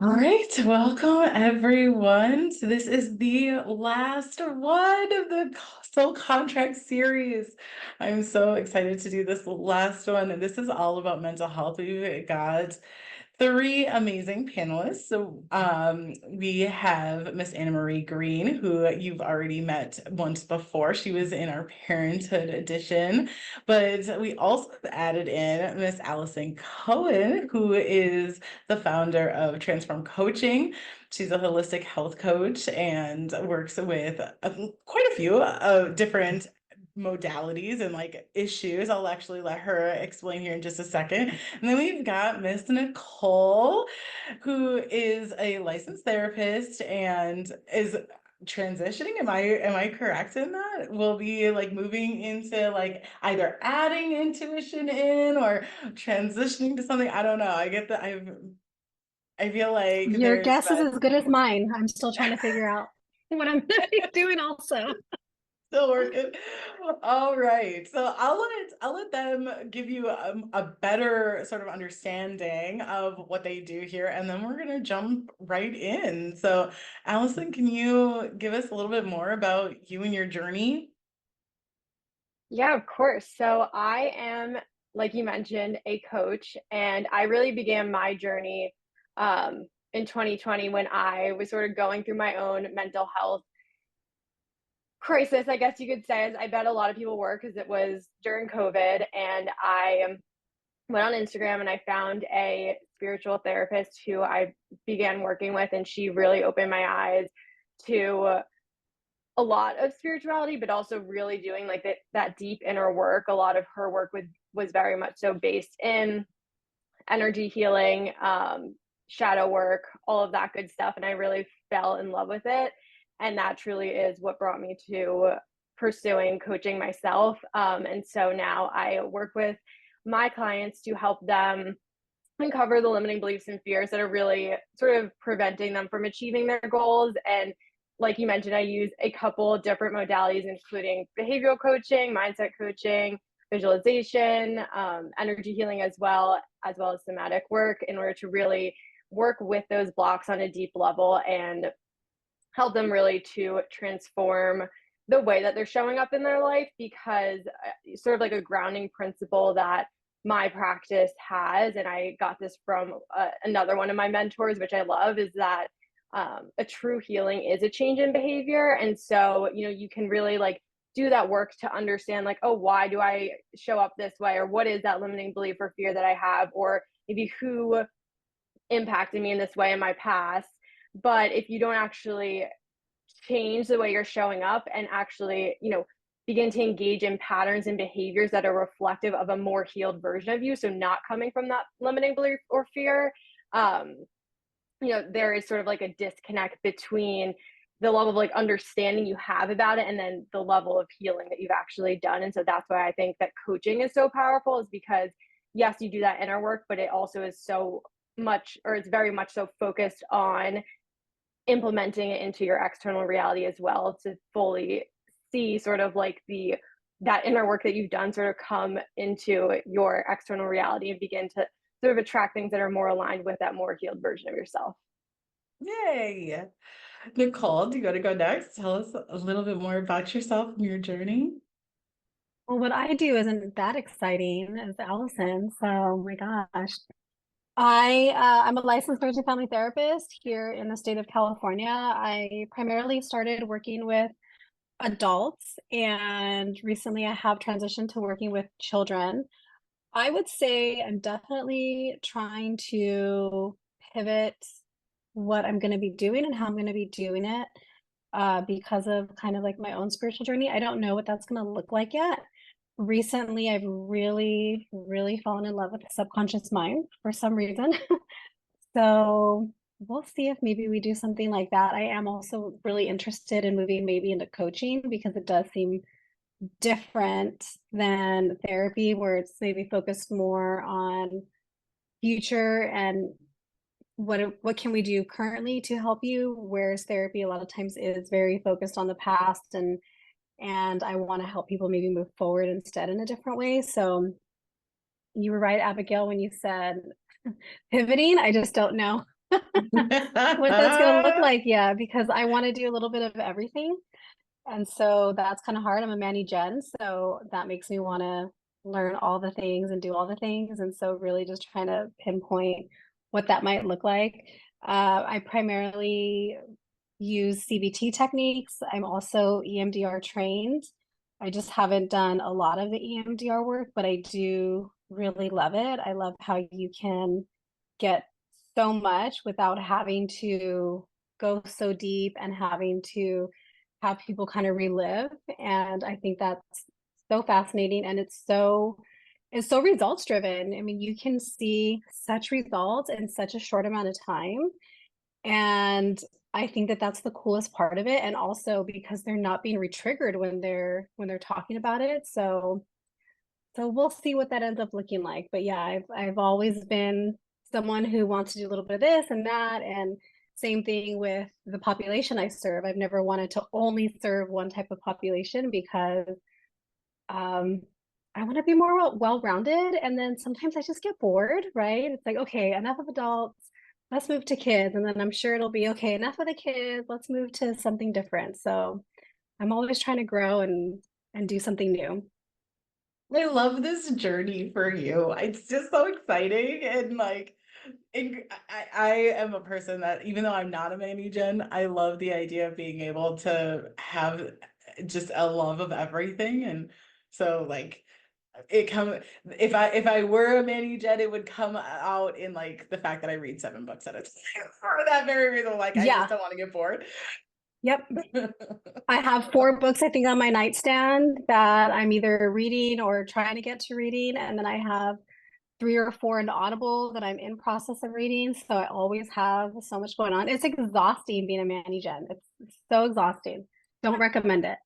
All right, welcome everyone. So this is the last one of the Soul Contract series. I'm so excited to do this last one, and this is all about mental health. We've got three amazing panelists. So we have Miss Anna Marie Green, who you've already met once before. She was in our Parenthood Edition, but we also added in Miss Alison Cohen, who is the founder of Transform Coaching. She's a holistic health coach and works with quite a few different modalities and like issues. I'll actually let her explain here in just a second. And then we've got Miss Nichole, who is a licensed therapist and is transitioning. Am I correct in that? We'll be like moving into like either adding intuition in or transitioning to something. I don't know. I feel like Your there's guess is been as good as mine. I'm still trying to figure out what I'm gonna be doing also. still working. All right. So I'll let them give you a better sort of understanding of what they do here, and then we're gonna jump right in. So, Allison, can you give us a little bit more about you and your journey? Yeah, of course. So I am, like you mentioned, a coach, and I really began my journey in 2020 when I was sort of going through my own mental health crisis, I guess you could say, as I bet a lot of people were, because it was during COVID. And I went on Instagram and I found a spiritual therapist who I began working with, and she really opened my eyes to a lot of spirituality, but also really doing like that deep inner work. A lot of her work was very much so based in energy healing, shadow work, all of that good stuff. And I really fell in love with it. And that truly is what brought me to pursuing coaching myself. And so now I work with my clients to help them uncover the limiting beliefs and fears that are really sort of preventing them from achieving their goals. And like you mentioned, I use a couple different modalities, including behavioral coaching, mindset coaching, visualization, energy healing, as well as somatic work, in order to really work with those blocks on a deep level and help them really to transform the way that they're showing up in their life. Because sort of like a grounding principle that my practice has, and I got this from another one of my mentors, which I love, is that a true healing is a change in behavior. And so, you can really like do that work to understand, like, oh, why do I show up this way? Or what is that limiting belief or fear that I have? Or maybe who impacted me in this way in my past. But if you don't actually change the way you're showing up and actually, begin to engage in patterns and behaviors that are reflective of a more healed version of you, so not coming from that limiting belief or fear, um, there is sort of like a disconnect between the level of like understanding you have about it and then the level of healing that you've actually done. And so that's why I think that coaching is so powerful, is because yes, you do that inner work, but it also is so much, or it's very much so focused on implementing it into your external reality as well, to fully see sort of like that inner work that you've done sort of come into your external reality and begin to sort of attract things that are more aligned with that more healed version of yourself. Yay. Nichole, do you want to go next? Tell us a little bit more about yourself and your journey. Well, what I do isn't that exciting as Allison, so oh my gosh. I'm a licensed marriage and family therapist here in the state of California. I primarily started working with adults, and recently I have transitioned to working with children. I would say I'm definitely trying to pivot what I'm going to be doing and how I'm going to be doing it, because of kind of like my own spiritual journey. I don't know what that's going to look like yet. Recently, I've really, really fallen in love with the subconscious mind for some reason. So we'll see if maybe we do something like that. I am also really interested in moving maybe into coaching, because it does seem different than therapy, where it's maybe focused more on future and what can we do currently to help you, whereas therapy a lot of times is very focused on the past, and I want to help people maybe move forward instead in a different way. So you were right, Abigail, when you said pivoting. I just don't know what that's going to look like yet, because I want to do a little bit of everything. And so that's kind of hard. I'm a Manny Gen, so that makes me want to learn all the things and do all the things. And so really just trying to pinpoint what that might look like. I primarily use CBT techniques. I'm also EMDR trained. I just haven't done a lot of the EMDR work, but I do really love it. I love how you can get so much without having to go so deep and having to have people kind of relive. And I think that's so fascinating, and it's so results driven. I mean, you can see such results in such a short amount of time. And I think that that's the coolest part of it. And also because they're not being re-triggered when they're talking about it. So we'll see what that ends up looking like. But yeah, I've always been someone who wants to do a little bit of this and that. And same thing with the population I serve. I've never wanted to only serve one type of population, because I want to be more well-rounded. And then sometimes I just get bored, right? It's like, okay, enough of adults, let's move to kids. And then I'm sure it'll be okay, enough of the kids, let's move to something different. So I'm always trying to grow and do something new. I love this journey for you. It's just so exciting. And like, I am a person that, even though I'm not a Manny Gen, I love the idea of being able to have just a love of everything. And so like it come if I were a Manny Gen, it would come out in like the fact that I read 7 books at a time for that very reason. Like I just Yeah. don't want to get bored. Yep. I have 4 books, I think, on my nightstand that I'm either reading or trying to get to reading. And then I have 3 or 4 in Audible that I'm in process of reading. So I always have so much going on. It's exhausting being a Manny Gen. It's so exhausting. Don't recommend it.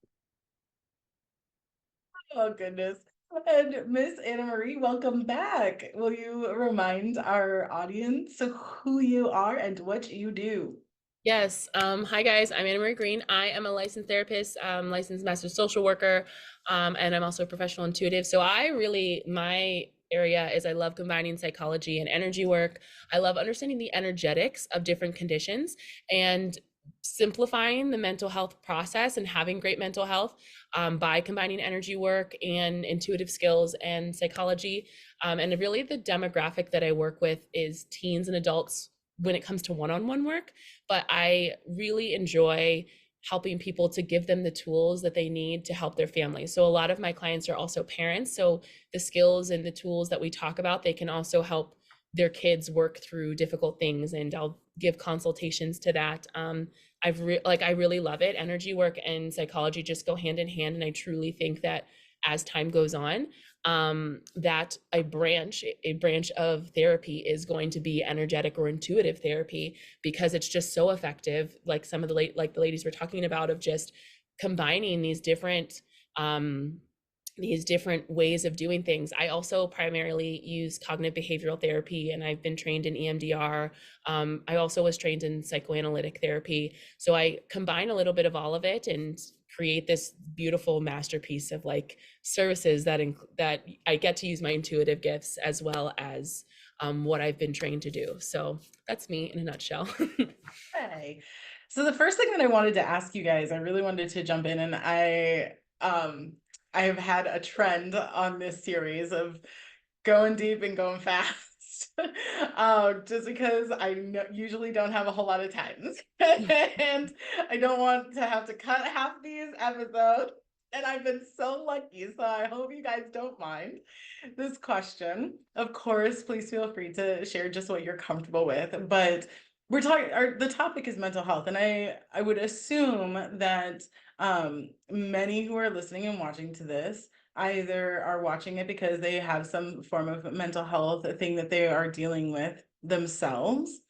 Oh goodness. And Miss Anna Marie, welcome back. Will you remind our audience who you are and what you do? Yes. Hi guys, I'm Anna Marie Green. I am a licensed therapist, licensed master social worker, and I'm also a professional intuitive. So my area is I love combining psychology and energy work. I love understanding the energetics of different conditions and simplifying the mental health process and having great mental health by combining energy work and intuitive skills and psychology. And really the demographic that I work with is teens and adults when it comes to one-on-one work, but I really enjoy helping people to give them the tools that they need to help their families. So a lot of my clients are also parents. So the skills and the tools that we talk about, they can also help their kids work through difficult things, and I'll give consultations to that. I really love it. Energy work and psychology just go hand in hand, and I truly think that as time goes on, that a branch of therapy is going to be energetic or intuitive therapy, because it's just so effective. Like some of the the ladies were talking about, of just combining these different ways of doing things. I also primarily use cognitive behavioral therapy, and I've been trained in EMDR. I also was trained in psychoanalytic therapy. So I combine a little bit of all of it and create this beautiful masterpiece of like services that I get to use my intuitive gifts as well as what I've been trained to do. So that's me in a nutshell. Hey. So the first thing that I wanted to ask you guys, I really wanted to jump in, and I have had a trend on this series of going deep and going fast. Just because usually don't have a whole lot of time. And I don't want to have to cut half these episodes. And I've been so lucky, so I hope you guys don't mind this question. Of course, please feel free to share just what you're comfortable with. But the topic is mental health, and I would assume that many who are listening and watching to this either are watching it because they have some form of mental health thing that they are dealing with themselves,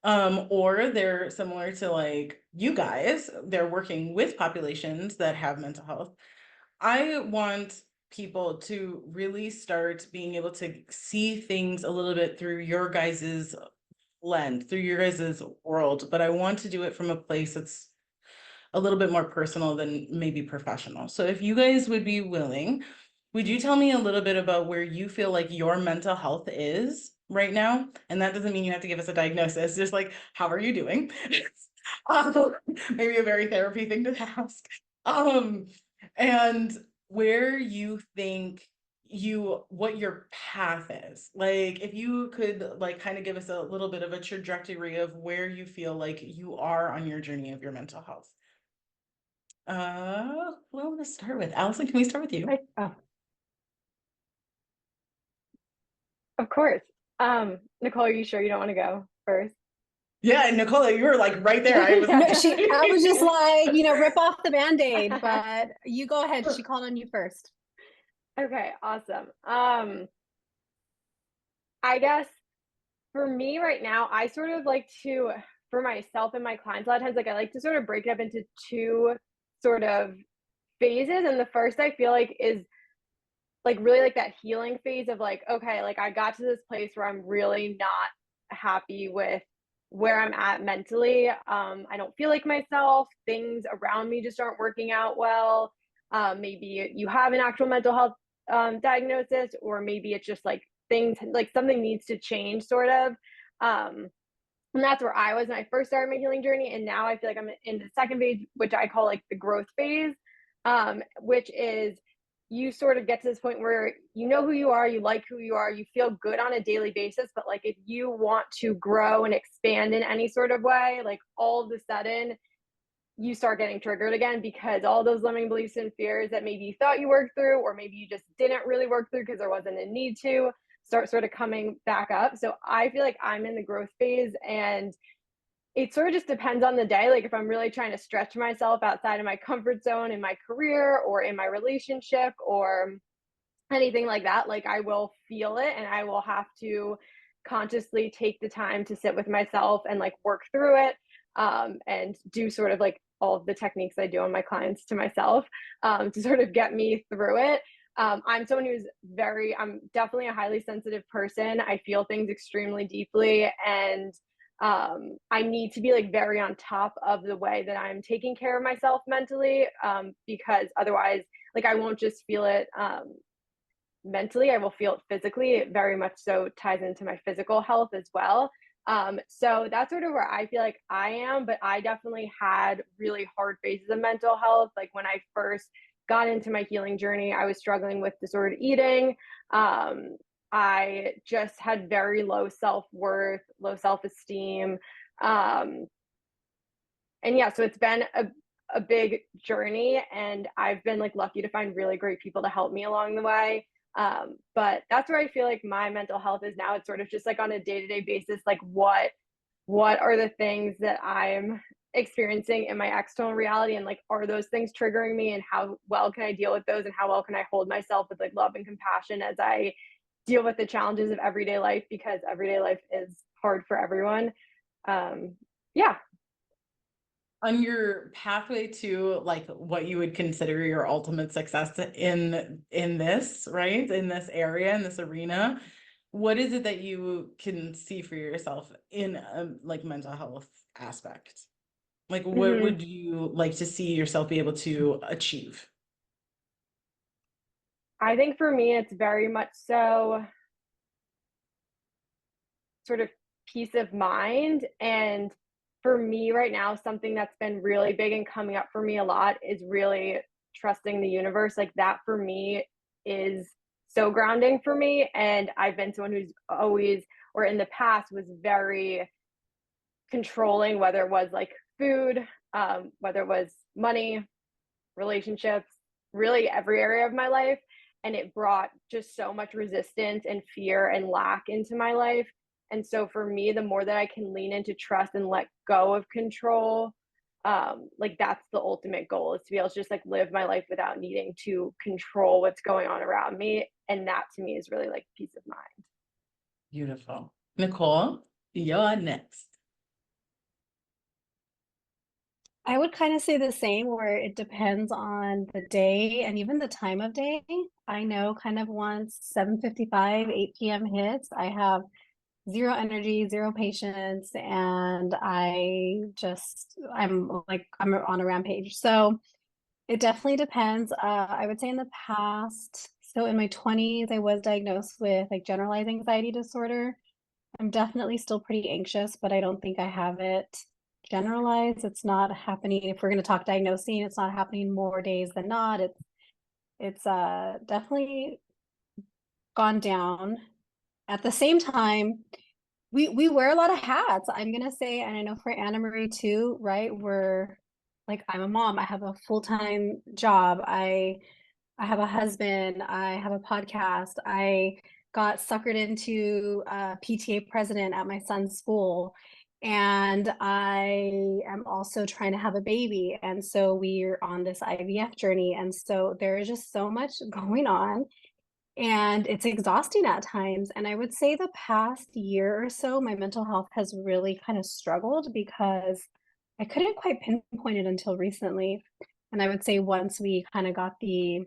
or they're similar to like you guys, they're working with populations that have mental health. I want people to really start being able to see things a little bit through your guys's lens, through your guys's world, but I want to do it from a place that's a little bit more personal than maybe professional. So if you guys would be willing, would you tell me a little bit about where you feel like your mental health is right now. And that doesn't mean you have to give us a diagnosis, just like, how are you doing? Maybe a very therapy thing to ask. And where you think what your path is. Like, if you could like kind of give us a little bit of a trajectory of where you feel like you are on your journey of your mental health. Who I want to start with? Alison, can we start with you? Of course. Nichole, are you sure you don't want to go first? Yeah, Nichole, you were like right there. I was No, I was just like, you know, rip off the Band-Aid, but you go ahead. She called on you first. Okay, awesome. I guess for me right now, I sort of like to, for myself and my clients, a lot of times, like I like to sort of break it up into two sort of phases. And the first I feel like is like really like that healing phase of like, okay, like I got to this place where I'm really not happy with where I'm at mentally. I don't feel like myself. Things around me just aren't working out well. Maybe you have an actual mental health diagnosis, or maybe it's just like things like something needs to change, sort of. And that's where I was when I first started my healing journey. And now I feel like I'm in the second phase, which I call like the growth phase, which is you sort of get to this point where you know who you are, you like who you are, you feel good on a daily basis. But like if you want to grow and expand in any sort of way, like all of a sudden you start getting triggered again, because all those limiting beliefs and fears that maybe you thought you worked through, or maybe you just didn't really work through because there wasn't a need to, start sort of coming back up. So I feel like I'm in the growth phase, and it sort of just depends on the day. Like if I'm really trying to stretch myself outside of my comfort zone in my career or in my relationship or anything like that, like I will feel it, and I will have to consciously take the time to sit with myself and like work through it, and do sort of like all of the techniques I do on my clients to myself, to sort of get me through it. I'm someone I'm definitely a highly sensitive person. I feel things extremely deeply, and I need to be like very on top of the way that I'm taking care of myself mentally, because otherwise, like I won't just feel it mentally, I will feel it physically. It very much so ties into my physical health as well. So that's sort of where I feel like I am, but I definitely had really hard phases of mental health. Like when I first got into my healing journey, I was struggling with disordered eating. I just had very low self-worth, low self-esteem. And yeah, so it's been a big journey, and I've been like lucky to find really great people to help me along the way. But that's where I feel like my mental health is now. It's sort of just like on a day-to-day basis, like what are the things that I'm experiencing in my external reality, and like are those things triggering me, and how well can I deal with those, and how well can I hold myself with like love and compassion as I deal with the challenges of everyday life, because everyday life is hard for everyone. Yeah. On your pathway to like what you would consider your ultimate success in this, right? In this area, in this arena, what is it that you can see for yourself in a like mental health aspect? Like what would you like to see yourself be able to achieve? I think for me, it's very much so sort of peace of mind. And for me right now, something that's been really big and coming up for me a lot is really trusting the universe. Like that for me is so grounding for me. And I've been someone who's always, or in the past, was very controlling, whether it was like food, whether it was money, relationships, really every area of my life. And it brought just so much resistance and fear and lack into my life. And so for me, the more that I can lean into trust and let go of control, like that's the ultimate goal, is to be able to just like live my life without needing to control what's going on around me. And that to me is really like peace of mind. Beautiful. Nichole, you're next. I would kind of say the same, where it depends on the day and even the time of day. I know kind of once 7:55, 8 p.m. hits, I have zero energy, zero patience, and I'm on a rampage. So it definitely depends. I would say in the past, so in my 20s, I was diagnosed with like generalized anxiety disorder. I'm definitely still pretty anxious, but I don't think I have it generalized. It's not happening. If we're going to talk diagnosing, it's not happening more days than not. It's definitely gone down. At the same time, we wear a lot of hats, I'm gonna say, and I know for Anna Marie too, right? We're like, I'm a mom, I have a full-time job, I have a husband, I have a podcast, I got suckered into PTA president at my son's school, and I am also trying to have a baby, and so we're on this IVF journey, and so there is just so much going on. And it's exhausting at times. And I would say the past year or so, my mental health has really kind of struggled because I couldn't quite pinpoint it until recently. And I would say once we kind of got the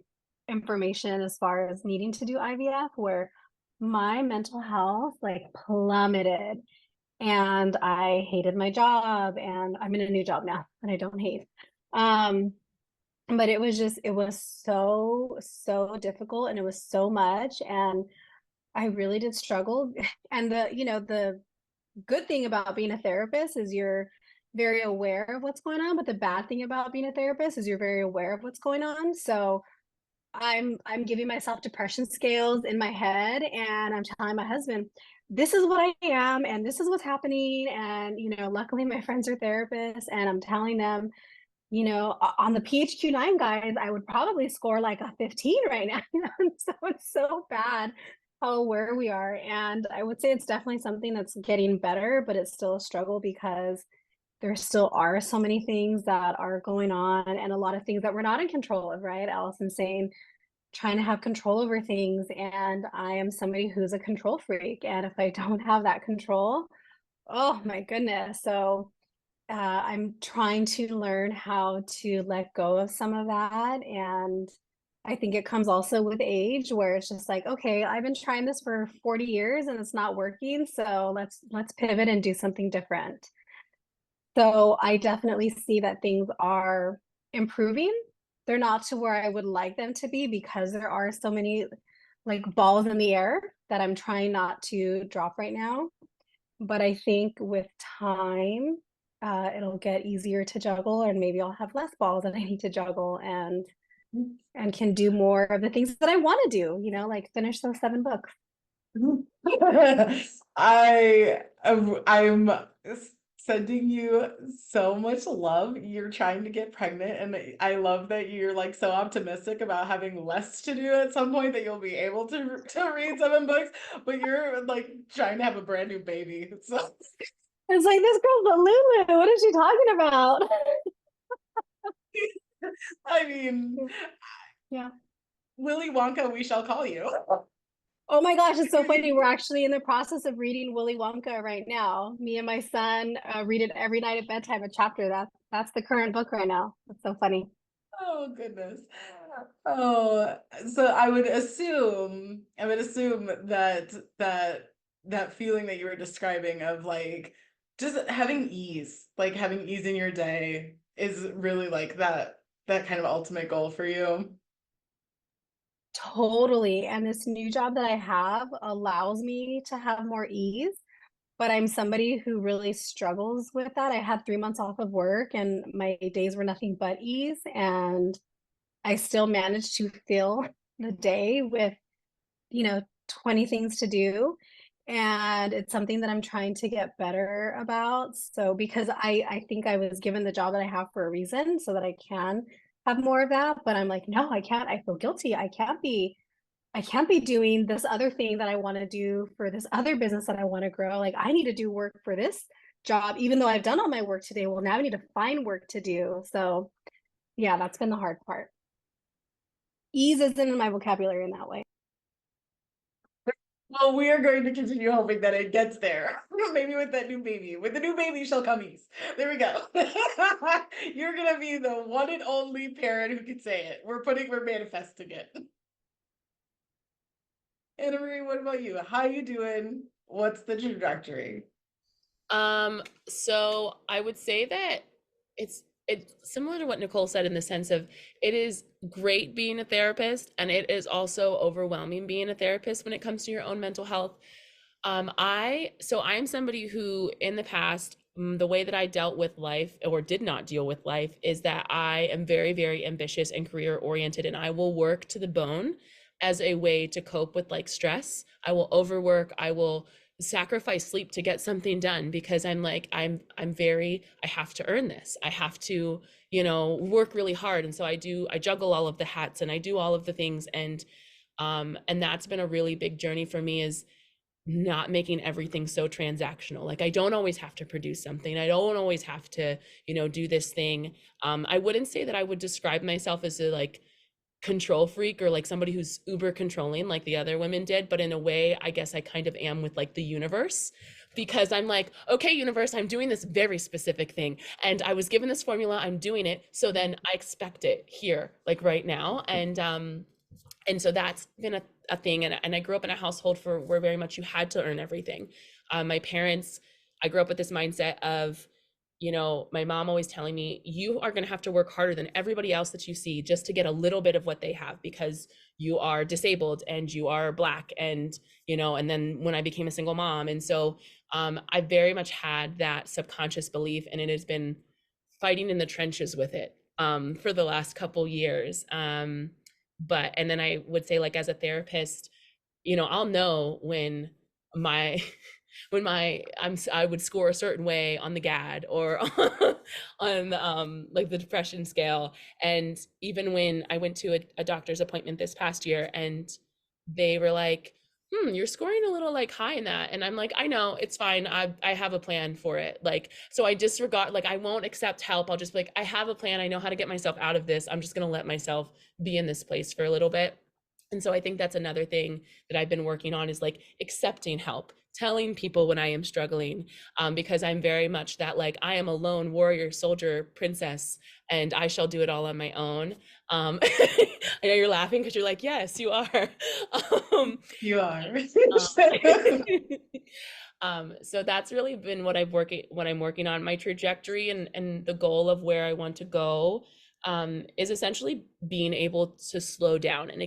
information as far as needing to do IVF, where my mental health like plummeted and I hated my job, and I'm in a new job now and I don't hate. Um, but it was so difficult, and it was so much, and I really did struggle. And the good thing about being a therapist is you're very aware of what's going on, but the bad thing about being a therapist is you're very aware of what's going on. So I'm giving myself depression scales in my head, and I'm telling my husband, this is what I am and this is what's happening. And luckily my friends are therapists, and I'm telling them, on the PHQ-9 guys, I would probably score like a 15 right now. So it's so bad how aware we are. And I would say it's definitely something that's getting better, but it's still a struggle because there still are so many things that are going on, and a lot of things that we're not in control of, right? Alison saying, trying to have control over things. And I am somebody who's a control freak. And if I don't have that control, oh my goodness. So I'm trying to learn how to let go of some of that. And I think it comes also with age, where it's just like, okay, I've been trying this for 40 years and it's not working. So let's pivot and do something different. So I definitely see that things are improving. They're not to where I would like them to be because there are so many like balls in the air that I'm trying not to drop right now. But I think with time, it'll get easier to juggle, and maybe I'll have less balls that I need to juggle, and can do more of the things that I want to do, like finish those 7 books. I'm sending you so much love. You're trying to get pregnant, and I love that you're like so optimistic about having less to do at some point, that you'll be able to read 7 books, but you're like trying to have a brand new baby. So It's like, this girl's a Lulu. What is she talking about? I mean, Yeah. Willy Wonka, we shall call you. Oh my gosh, it's so funny. We're actually in the process of reading Willy Wonka right now. Me and my son read it every night at bedtime, a chapter. That's the current book right now. That's so funny. Oh goodness. Oh, so I would assume that feeling that you were describing of like just having ease, like having ease in your day is really like that kind of ultimate goal for you. Totally. And this new job that I have allows me to have more ease, but I'm somebody who really struggles with that. I had 3 months off of work and my days were nothing but ease, and I still managed to fill the day with 20 things to do. And it's something that I'm trying to get better about. So because I think I was given the job that I have for a reason, so that I can have more of that. But I'm like, no, I can't. I feel guilty. I can't be doing this other thing that I want to do for this other business that I want to grow. Like, I need to do work for this job, even though I've done all my work today. Well, now I need to find work to do. So yeah, that's been the hard part. Ease isn't in my vocabulary in that way. Well, we are going to continue hoping that it gets there. Maybe with that new baby. With the new baby shall come ease. There we go. You're gonna be the one and only parent who can say it. We're manifesting it. Anna Marie, what about you? How you doing? What's the trajectory? So I would say that it's similar to what Nichole said, in the sense of it is great being a therapist, and it is also overwhelming being a therapist when it comes to your own mental health. I am somebody who in the past, the way that I dealt with life or did not deal with life is that I am very, very ambitious and career oriented, and I will work to the bone as a way to cope with like stress. I will overwork, I will sacrifice sleep to get something done because I'm like, I have to earn this. I have to, work really hard. And so I juggle all of the hats and I do all of the things. And that's been a really big journey for me is not making everything so transactional. Like I don't always have to produce something. I don't always have to, do this thing. I wouldn't say that I would describe myself as a like control freak or like somebody who's uber controlling like the other women did, but in a way, I guess I kind of am with like the universe because I'm like, okay, universe, I'm doing this very specific thing and I was given this formula, I'm doing it. So then I expect it here, like right now. And so that's been a thing. And I grew up in a household where very much you had to earn everything. My parents, I grew up with this mindset of, my mom always telling me, you are going to have to work harder than everybody else that you see just to get a little bit of what they have because you are disabled and you are Black and, and then when I became a single mom. And so I very much had that subconscious belief and it has been fighting in the trenches with it for the last couple years. And then I would say like as a therapist, I'll know when my I would score a certain way on the GAD or on like the depression scale. And even when I went to a doctor's appointment this past year and they were like, you're scoring a little like high in that. And I'm like, I know, it's fine. I have a plan for it. Like, so I disregard, like, I won't accept help. I'll just be like, I have a plan. I know how to get myself out of this. I'm just going to let myself be in this place for a little bit. And so I think that's another thing that I've been working on is like accepting help, telling people when I am struggling, because I'm very much that like I am a lone warrior, soldier, princess, and I shall do it all on my own. I know you're laughing because you're like, yes, you are. You are. So that's really been what I'm working on. My trajectory and the goal of where I want to go is essentially being able to slow down and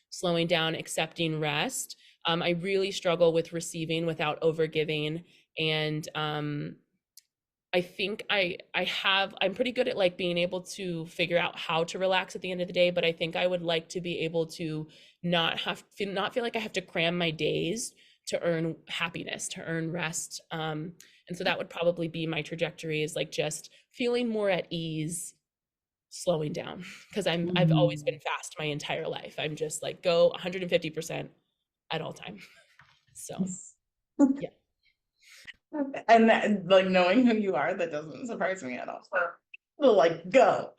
slowing down, accepting rest. I really struggle with receiving without overgiving. And I think I'm pretty good at like being able to figure out how to relax at the end of the day, but I think I would like to be able to not feel like I have to cram my days to earn happiness, to earn rest. And so that would probably be my trajectory is like just feeling more at ease, slowing down because I've always been fast my entire life. I'm just like go 150% at all time. So yeah. And that, like knowing who you are, that doesn't surprise me at all. Like go.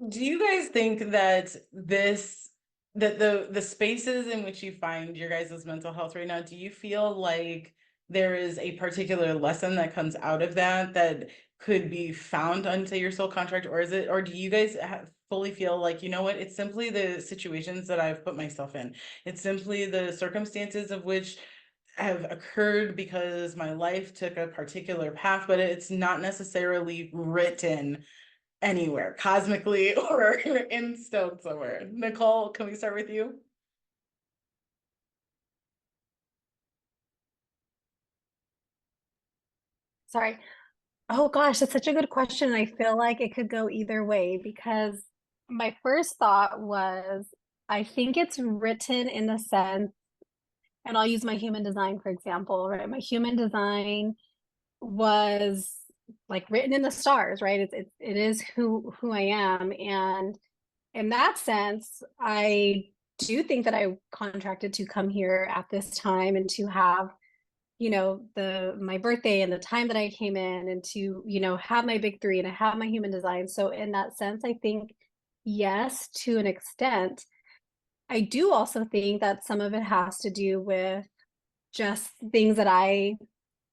Do you guys think that the spaces in which you find your guys' mental health right now, do you feel like there is a particular lesson that comes out of that could be found unto your soul contract, or do you guys fully feel like, you know what, it's simply the situations that I've put myself in. It's simply the circumstances of which have occurred because my life took a particular path, but it's not necessarily written anywhere cosmically or in stone somewhere. Nichole, can we start with you? Sorry. Oh gosh, that's such a good question. I feel like it could go either way because my first thought was I think it's written in the sense, and I'll use my human design for example, right? My human design was like written in the stars, right? It is who I am. And in that sense, I do think that I contracted to come here at this time and to have my birthday and the time that I came in and to have my big three and I have my human design. So in that sense, I think yes, to an extent. I do also think that some of it has to do with just things that I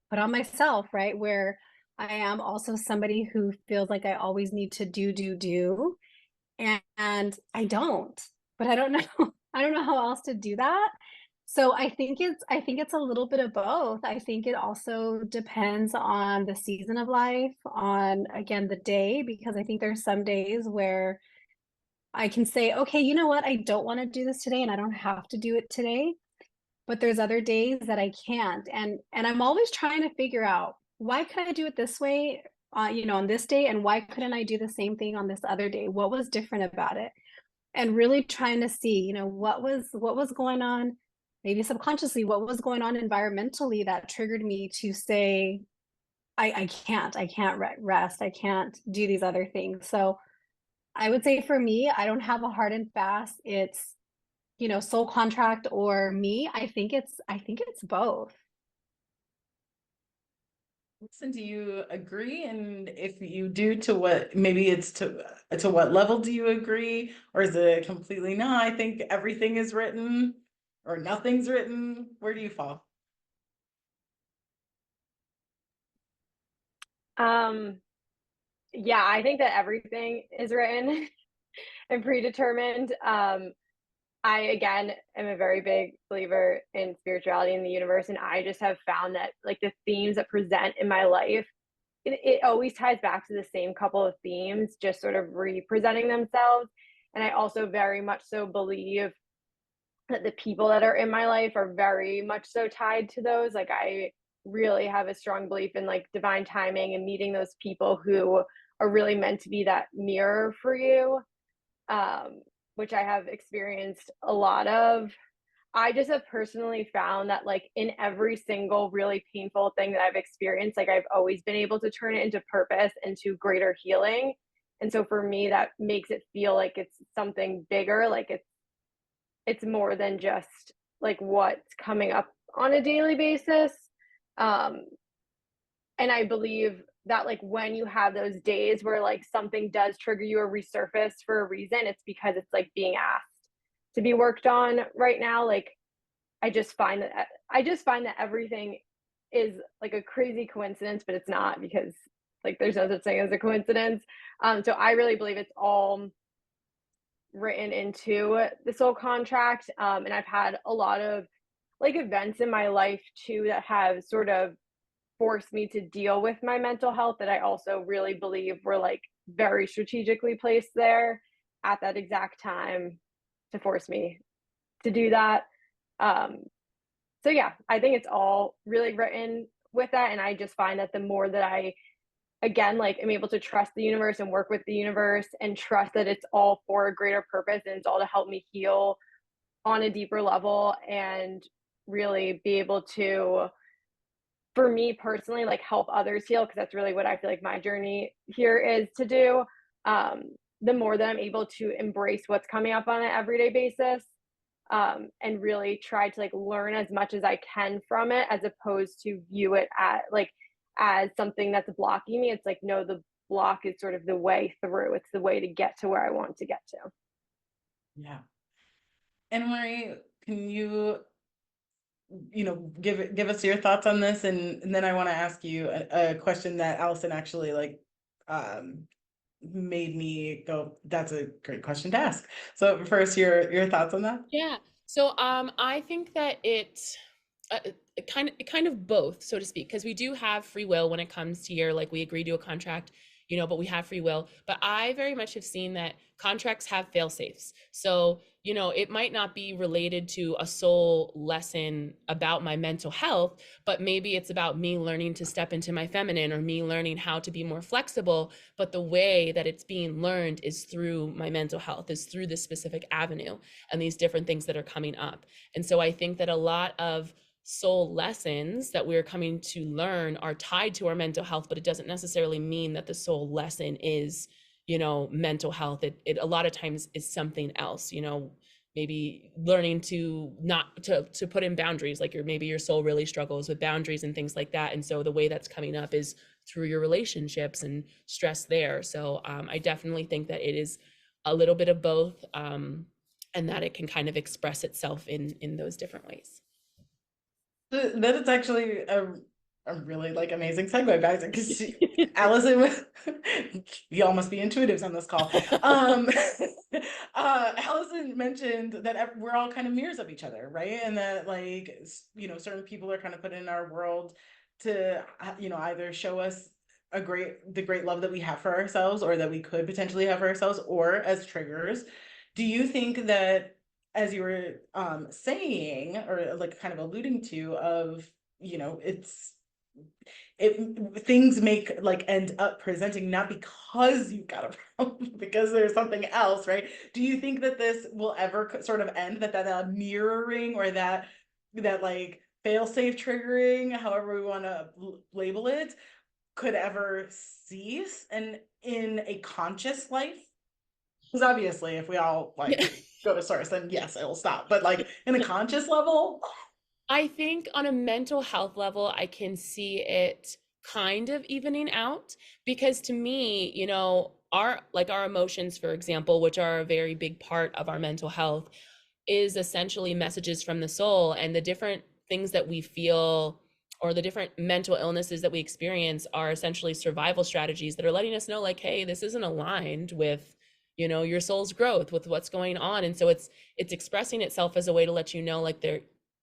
put on myself, right? Where I am also somebody who feels like I always need to do, and I don't, but I don't know, I don't know how else to do that. So I think it's a little bit of both. I think it also depends on the season of life, on again the day, because I think there's some days where I can say, okay, you know what? I don't want to do this today and I don't have to do it today, but there's other days that I can't. And I'm always trying to figure out, why could I do it this way, on this day, and why couldn't I do the same thing on this other day? What was different about it? And really trying to see, what was going on, maybe subconsciously, what was going on environmentally that triggered me to say, I can't rest, I can't do these other things. So I would say for me, I don't have a hard and fast. It's, soul contract or me. I think it's both. Listen, do you agree? And if you do, to what, maybe it's to what level do you agree? Or is it completely, no, I think everything is written or nothing's written? Where do you fall? Um, yeah, I think that everything is written and predetermined. I again am a very big believer in spirituality in the universe, and I just have found that like the themes that present in my life, it always ties back to the same couple of themes, just sort of representing themselves. And I also very much so believe that the people that are in my life are very much so tied to those. Like I really have a strong belief in like divine timing and meeting those people who are really meant to be that mirror for you, um, which I have experienced a lot of. I just have personally found that like in every single really painful thing that I've experienced, like I've always been able to turn it into purpose, into greater healing. And so for me, that makes it feel like it's something bigger, like it's more than just like what's coming up on a daily basis. Um, and I believe that like when you have those days where like something does trigger you or resurface for a reason, it's because it's like being asked to be worked on right now. Like I just find that everything is like a crazy coincidence, but it's not, because like there's no such thing as a coincidence. So I really believe it's all written into the soul contract. And I've had a lot of like events in my life too that have sort of forced me to deal with my mental health, that I also really believe were like very strategically placed there at that exact time to force me to do that. Um, so yeah, I think it's all really written with that. And I just find that the more that I, again, like am able to trust the universe and work with the universe and trust that it's all for a greater purpose and it's all to help me heal on a deeper level and really be able to, for me personally, like help others heal, because that's really what I feel like my journey here is to do. um, the more that I'm able to embrace what's coming up on an everyday basis, and really try to like learn as much as I can from it, as opposed to view it at like as something that's blocking me. It's like, no, the block is sort of the way through. It's the way to get to where I want to get to. Yeah. Anna Marie, can you, give us your thoughts on this, and then I want to ask you a question that Alison actually like um made me go, that's a great question to ask. So first, your thoughts on that? Yeah. So I think that kind of both, so to speak, because we do have free will when it comes to your, like, we agree to a contract, but we have free will. But I very much have seen that contracts have fail safes. So, it might not be related to a soul lesson about my mental health, but maybe it's about me learning to step into my feminine, or me learning how to be more flexible. But the way that it's being learned is through my mental health, is through this specific avenue and these different things that are coming up. And so I think that a lot of soul lessons that we're coming to learn are tied to our mental health, but it doesn't necessarily mean that the soul lesson is, mental health. It a lot of times is something else, maybe learning to not to put in boundaries, like maybe your soul really struggles with boundaries and things like that. And so the way that's coming up is through your relationships and stress there. So I definitely think that it is a little bit of both, and that it can kind of express itself in those different ways. That is actually a really like amazing segue, guys, because Alison, you all must be intuitives on this call. Alison mentioned that we're all kind of mirrors of each other, right? And that like certain people are kind of put in our world to either show us the great love that we have for ourselves, or that we could potentially have for ourselves, or as triggers. Do you think that, as you were saying, or like kind of alluding to, of, things make like end up presenting not because you got a problem, because there's something else, right? Do you think that this will ever sort of end, that mirroring, or that like fail-safe triggering, however we want to label it, could ever cease, and in a conscious life? Because obviously if we all like Yeah. go to source, then yes, it'll stop, but like in a conscious level. I think on a mental health level, I can see it kind of evening out, because to me, our emotions, for example, which are a very big part of our mental health, is essentially messages from the soul, and the different things that we feel, or the different mental illnesses that we experience, are essentially survival strategies that are letting us know, like, hey, this isn't aligned with your soul's growth, with what's going on. And so it's expressing itself as a way to let you know, like,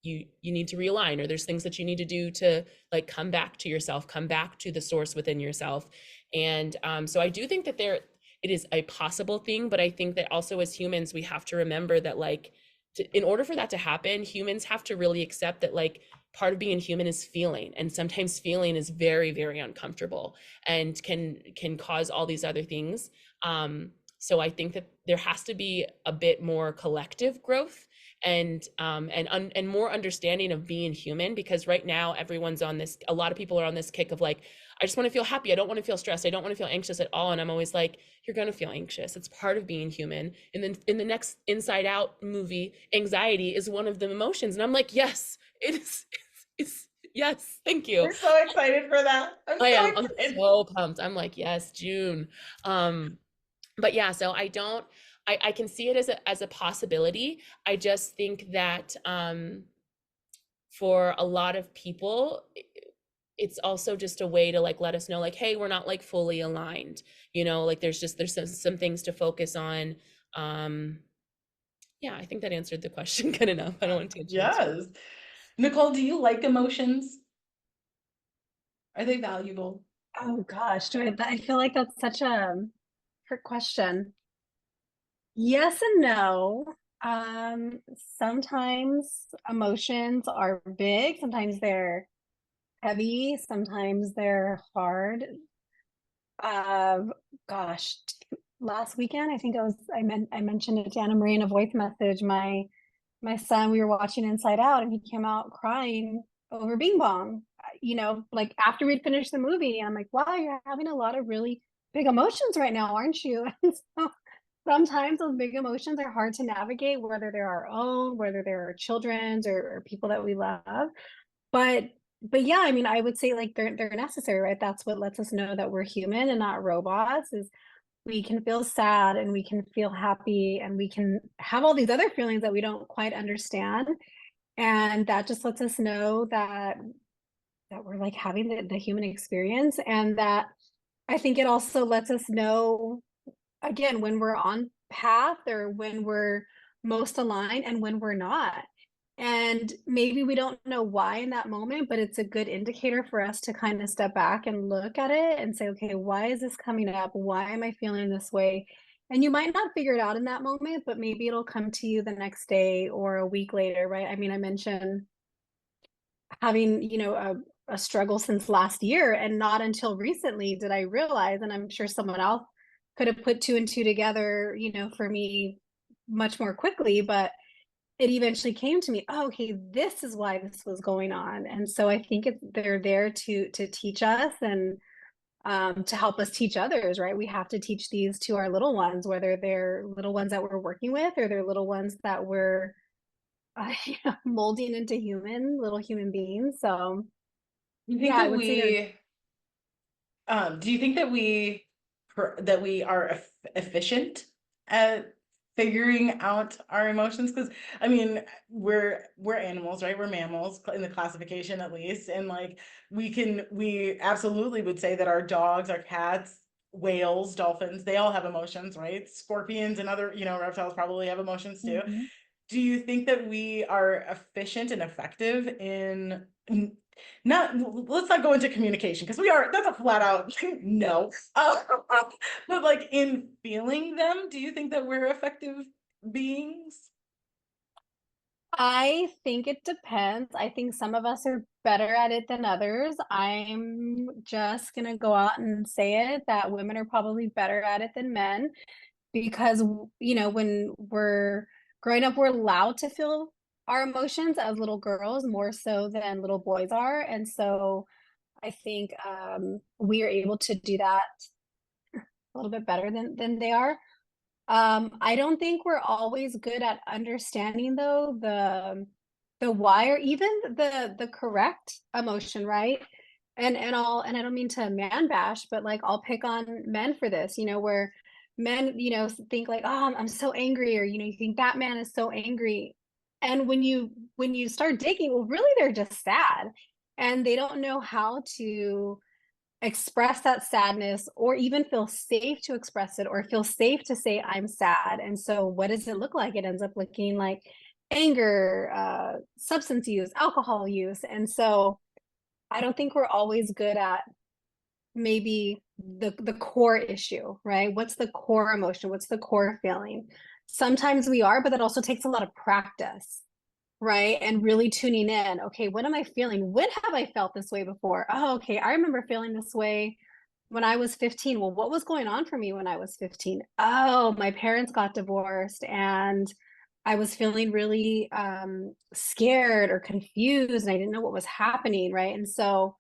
you need to realign, or there's things that you need to do to like come back to yourself, come back to the source within yourself. And so I do think that it is a possible thing, but I think that also as humans we have to remember that, like, in order for that to happen, humans have to really accept that, like, part of being human is feeling, and sometimes feeling is very, very uncomfortable and can cause all these other things. So I think that there has to be a bit more collective growth, and more understanding of being human, because right now everyone's on this, a lot of people are on this kick of like, I just want to feel happy, I don't want to feel stressed, I don't want to feel anxious at all. And I'm always like, you're going to feel anxious, it's part of being human. And then in the next Inside Out movie, anxiety is one of the emotions, and I'm like, yes, it is. It's yes, thank you. We're so excited for that. I'm so pumped. I'm like, yes, June. But yeah, so I can see it as a possibility. I just think that for a lot of people, it's also just a way to like let us know, like, hey, we're not like fully aligned, like there's some things to focus on. Yeah, I think that answered the question good enough. I don't want to. Yes. Nichole, do you like emotions? Are they valuable? Oh gosh, I feel like that's such a trick question. Yes and no. Sometimes emotions are big, sometimes they're heavy, sometimes they're hard. Uh, gosh, last weekend, I think I mentioned it to Anna Marie in a voice message. My son, we were watching Inside Out, and he came out crying over Bing Bong. Like after we'd finished the movie, and I'm like, wow, you're having a lot of really big emotions right now, aren't you? And so sometimes those big emotions are hard to navigate, whether they're our own, whether they're our children's, or people that we love. But but yeah, I mean, I would say like they're necessary, right? That's what lets us know that we're human and not robots, is we can feel sad and we can feel happy and we can have all these other feelings that we don't quite understand. And that just lets us know that we're like having the human experience. And that I think it also lets us know, again, when we're on path, or when we're most aligned and when we're not. And maybe we don't know why in that moment, but it's a good indicator for us to kind of step back and look at it and say, okay, why is this coming up? Why am I feeling this way? And you might not figure it out in that moment, but maybe it'll come to you the next day or a week later, right? I mean, I mentioned having, a struggle since last year, and not until recently did I realize, and I'm sure someone else could have put two and two together, for me much more quickly, but it eventually came to me, oh, okay, this is why this was going on. And so I think they're there to teach us, and to help us teach others, right? We have to teach these to our little ones, whether they're little ones that we're working with, or they're little ones that we're molding into little human beings. So You think yeah, I that would say do you think that we are efficient at figuring out our emotions? Because I mean, we're animals, right? We're mammals in the classification, at least, and like we absolutely would say that our dogs, our cats, whales, dolphins, they all have emotions, right? Scorpions and other, reptiles probably have emotions too. Mhm. Do you think that we are efficient and effective in Not, let's not go into communication because that's a flat out no. But like in feeling them, do you think that we're effective beings? I think it depends. I think some of us are better at it than others. I'm just gonna go out and say it that women are probably better at it than men because, when we're growing up, we're allowed to feel our emotions as little girls more so than little boys are. And so I think we are able to do that a little bit better than they are. I don't think we're always good at understanding though the why or even the correct emotion, right? And I don't mean to man bash, but like I'll pick on men for this, where men, think like, oh, I'm so angry, or you think that man is so angry. And when you start digging, well, really they're just sad and they don't know how to express that sadness or even feel safe to express it or feel safe to say I'm sad. And so what does it look like? It ends up looking like anger, substance use, alcohol use. And so I don't think we're always good at maybe the core issue, right? What's the core emotion? What's the core feeling? Sometimes we are, but that also takes a lot of practice, right? And really tuning in. Okay, what am I feeling? When have I felt this way before? Oh, okay, I remember feeling this way when I was 15. Well, what was going on for me when I was 15? Oh, my parents got divorced and I was feeling really scared or confused and I didn't know what was happening, right? And so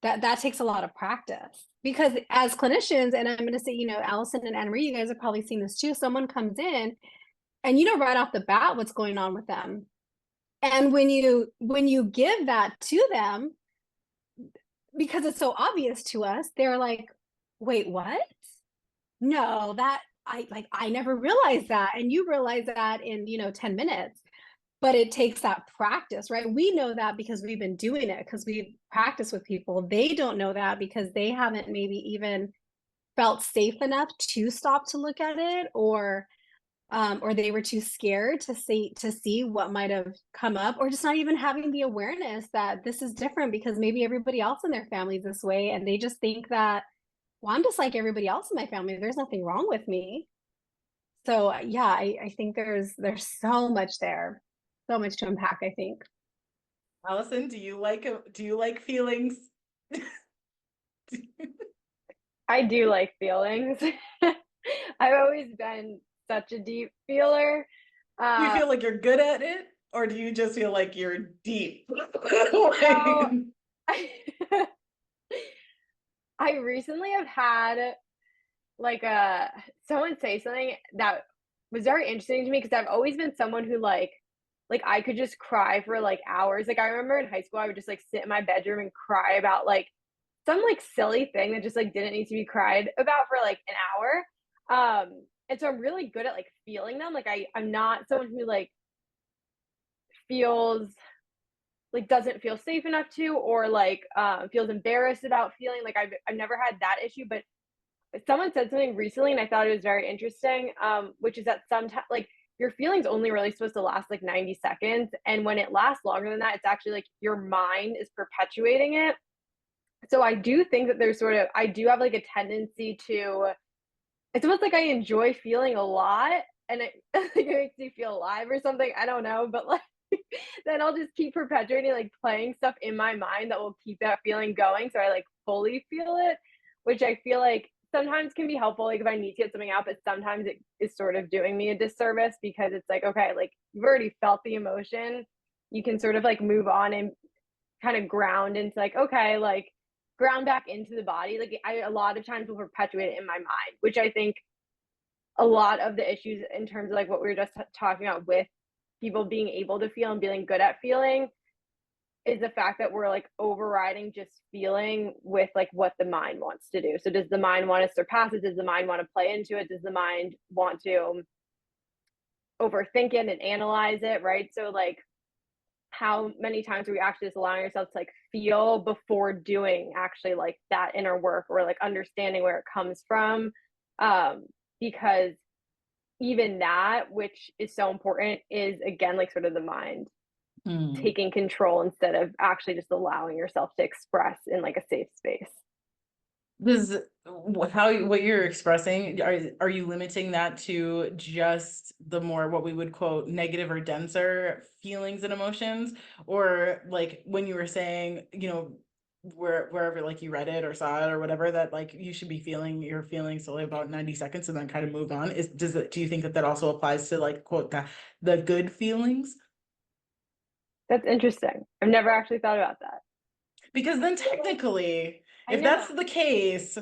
that takes a lot of practice because as clinicians, and I'm going to say, Alison and Anna Marie, you guys have probably seen this too. Someone comes in and right off the bat what's going on with them. And when you give that to them, because it's so obvious to us, they're like, wait, what? No, that I never realized that. And you realize that in, 10 minutes. But it takes that practice, right? We know that because we've been doing it, because we've practiced with people. They don't know that because they haven't maybe even felt safe enough to stop to look at it, or they were too scared to see what might have come up, or just not even having the awareness that this is different because maybe everybody else in their family is this way, and they just think that, well, I'm just like everybody else in my family. There's nothing wrong with me. So yeah, I think there's so much there, so much to unpack, I think. Allison, do you like feelings? I do like feelings. I've always been such a deep feeler. Do you Uh, feel like you're good at it, or do you just feel like you're deep? so I, I recently have had like someone say something that was very interesting to me because I've always been someone who like I could just cry for like hours. Like I remember in high school I would just like sit in my bedroom and cry about like some like silly thing that just like didn't need to be cried about for like an hour. And so I'm really good at like feeling them. Like I'm not someone who like feels like doesn't feel safe enough to, or like feels embarrassed about feeling. Like I've never had that issue, but someone said something recently and I thought it was very interesting, which is that sometimes like your feelings only really supposed to last like 90 seconds, and when it lasts longer than that, it's actually like your mind is perpetuating it. So I do think that I do have like a tendency to, it's almost like I enjoy feeling a lot, and it, like, it makes me feel alive or something. I don't know, but like then I'll just keep perpetuating, like playing stuff in my mind that will keep that feeling going. So I like fully feel it, which I feel like sometimes can be helpful, like if I need to get something out, but sometimes it is sort of doing me a disservice because it's like, okay, like you've already felt the emotion. You can sort of like move on and kind of ground into like, okay, like ground back into the body. Like I a lot of times will perpetuate it in my mind, which I think a lot of the issues in terms of like what we were just talking about with people being able to feel and being good at feeling is the fact that we're like overriding just feeling with like what the mind wants to do. So does the mind want to surpass it? Does the mind want to play into it? Does the mind want to overthink it and analyze it? Right. So like how many times are we actually just allowing ourselves to like feel before doing actually like that inner work, or like understanding where it comes from? Because even that, which is so important, is again like sort of the mind. taking control instead of actually just allowing yourself to express in like a safe space. Does what you're expressing, are you limiting that to just the more what we would quote negative or denser feelings and emotions? Or like when you were saying, you know, wherever like you read it or saw it or whatever, that like you should be feeling your feelings only about 90 seconds and then kind of move on. Do you think that that also applies to like quote the good feelings? That's interesting. I've never actually thought about that. Because then technically, I if know. that's the case,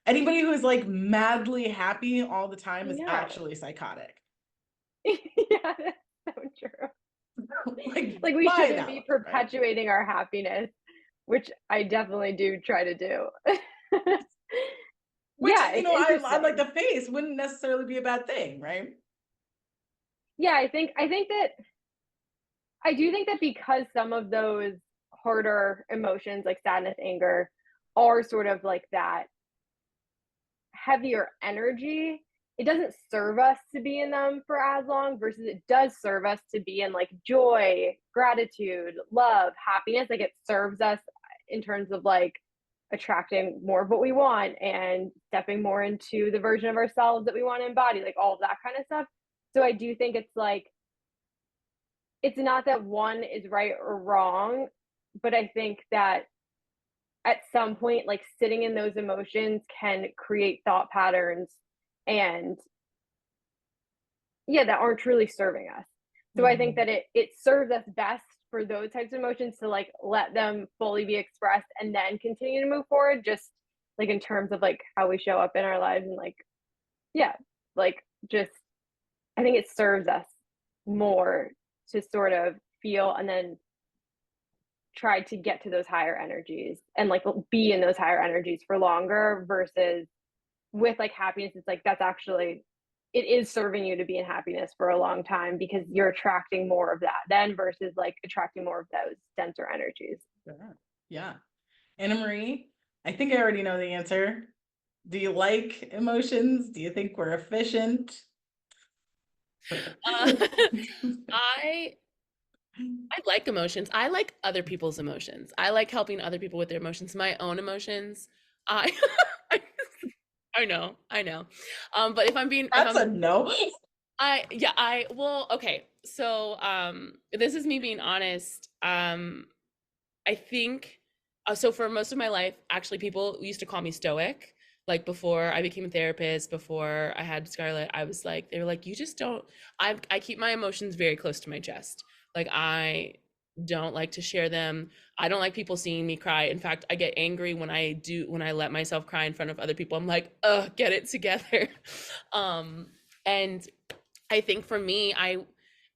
anybody who is like madly happy all the time I is know. actually psychotic. Yeah, that's so true. Like we by shouldn't that be logic, right? perpetuating our happiness, which I definitely do try to do. Which, Yeah, you it's know, I like interesting. the face wouldn't necessarily be a bad thing, right? Yeah, I think that I do think that because some of those harder emotions like sadness, anger are sort of like that heavier energy, it doesn't serve us to be in them for as long versus it does serve us to be in like joy, gratitude, love, happiness. Like it serves us in terms of like attracting more of what we want and stepping more into the version of ourselves that we want to embody, like all of that kind of stuff. So I do think it's like, it's not that one is right or wrong, but I think that at some point, like sitting in those emotions can create thought patterns and yeah, that aren't truly serving us. So I think that it serves us best for those types of emotions to like let them fully be expressed and then continue to move forward, just like in terms of like how we show up in our lives and like yeah, like just I think it serves us more to sort of feel and then try to get to those higher energies and like be in those higher energies for longer versus with like happiness it's like that's actually it is serving you to be in happiness for a long time because you're attracting more of that then versus like attracting more of those denser energies. Yeah. Anna Marie, I think I already know the answer. Do you like emotions? Do you think we're efficient? I I like emotions. I like other people's emotions. I like helping other people with their emotions. My own emotions, I I know, I know. But if That's a I'm no. well, okay. So, this is me being honest. I think so for most of my life, actually people used to call me stoic. Like before I became a therapist, before I had Scarlett, I was like, they were like, you just don't, I keep my emotions very close to my chest. Like I don't like to share them. I don't like people seeing me cry. In fact, I get angry when I let myself cry in front of other people. I'm like, get it together. And I think for me,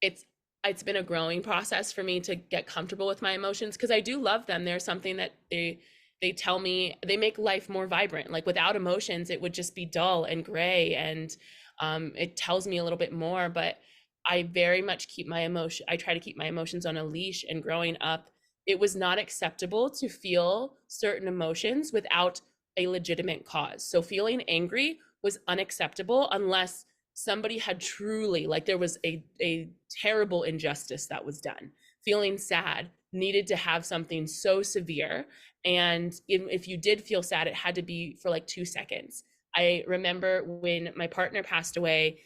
it's it's been a growing process for me to get comfortable with my emotions because I do love them. They're something that they tell me they make life more vibrant. Like without emotions, it would just be dull and gray. And it tells me a little bit more. But I very much keep my emotion. I try to keep my emotions on a leash. And growing up, it was not acceptable to feel certain emotions without a legitimate cause. So feeling angry was unacceptable unless somebody had truly like there was a terrible injustice that was done. Feeling sad needed to have something so severe, and if you did feel sad it had to be for like 2 seconds. I remember when my partner passed away,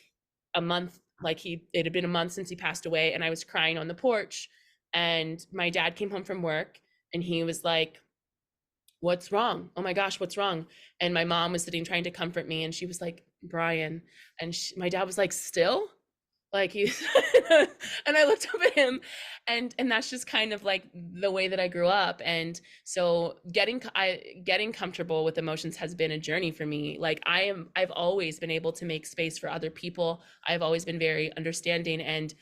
a month, like it had been a month since he passed away, and I was crying on the porch, and my dad came home from work and he was like, what's wrong? Oh my gosh, what's wrong? And my mom was sitting trying to comfort me, and she was like, Brian. And my dad was like, still? Like he's and I looked up at him, and that's just kind of like the way that I grew up. And so getting comfortable with emotions has been a journey for me. Like I've always been able to make space for other people. I've always been very understanding, and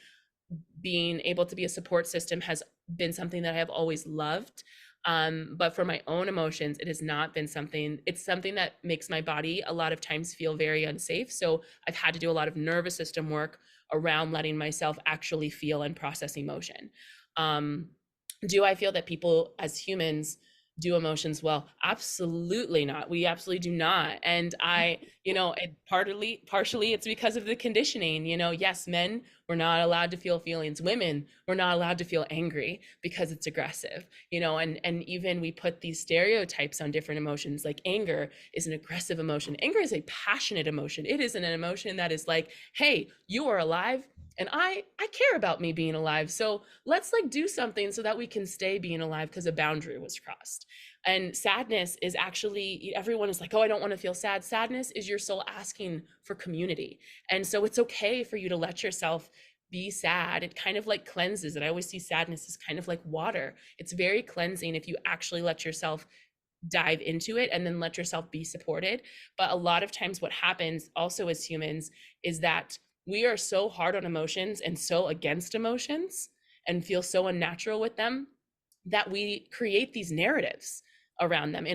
being able to be a support system has been something that I have always loved. But for my own emotions, it has not been something, it's something that makes my body a lot of times feel very unsafe. So I've had to do a lot of nervous system work around letting myself actually feel and process emotion. Do I feel that people as humans do emotions well? Absolutely not. We absolutely do not. And I, partially it's because of the conditioning. Yes, men were not allowed to feel feelings. Women were not allowed to feel angry because it's aggressive. And even we put these stereotypes on different emotions. Like anger is an aggressive emotion. Anger is a passionate emotion. It is an emotion that is like, hey, you are alive, and I care about me being alive, so let's like do something so that we can stay being alive because a boundary was crossed. And sadness is actually, everyone is like, oh, I don't want to feel sad. Sadness is your soul asking for community. And so it's okay for you to let yourself be sad. It kind of like cleanses. And I always see sadness as kind of like water. It's very cleansing if you actually let yourself dive into it and then let yourself be supported. But a lot of times what happens also as humans is that we are so hard on emotions and so against emotions and feel so unnatural with them that we create these narratives around them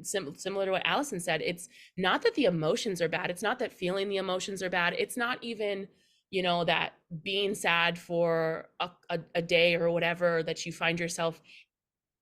similar to what Alison said. It's not that the emotions are bad. It's not that feeling the emotions are bad. It's not even that being sad for a day or whatever that you find yourself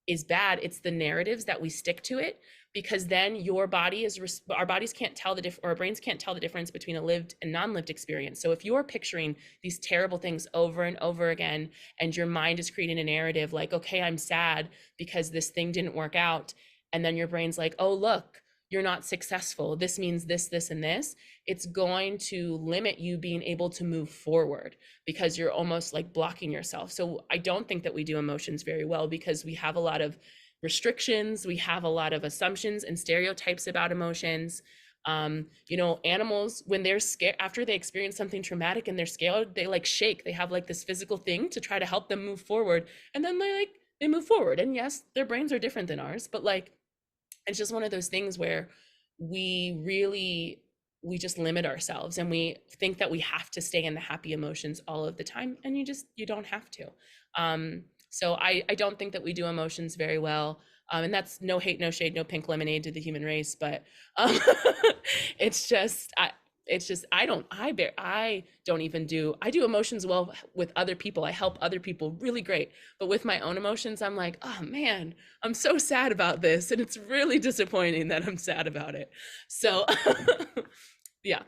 is bad. It's the narratives that we stick to it, because then our bodies can't tell or our brains can't tell the difference between a lived and non-lived experience. So if you're picturing these terrible things over and over again, and your mind is creating a narrative like, okay, I'm sad because this thing didn't work out, and then your brain's like, oh, look, you're not successful, this means this and this, it's going to limit you being able to move forward, because you're almost like blocking yourself. So I don't think that we do emotions very well, because we have a lot of restrictions, we have a lot of assumptions and stereotypes about emotions. Animals, when they're scared, after they experience something traumatic and they're scared, they like shake, they have like this physical thing to try to help them move forward, and then they move forward. And yes, their brains are different than ours, but like, it's just one of those things where we just limit ourselves, and we think that we have to stay in the happy emotions all of the time, and you don't have to. So I don't think that we do emotions very well. And that's no hate, no shade, no pink lemonade to the human race, but it's just I do emotions well with other people. I help other people really great, but with my own emotions, I'm like, oh man, I'm so sad about this, and it's really disappointing that I'm sad about it. So yeah.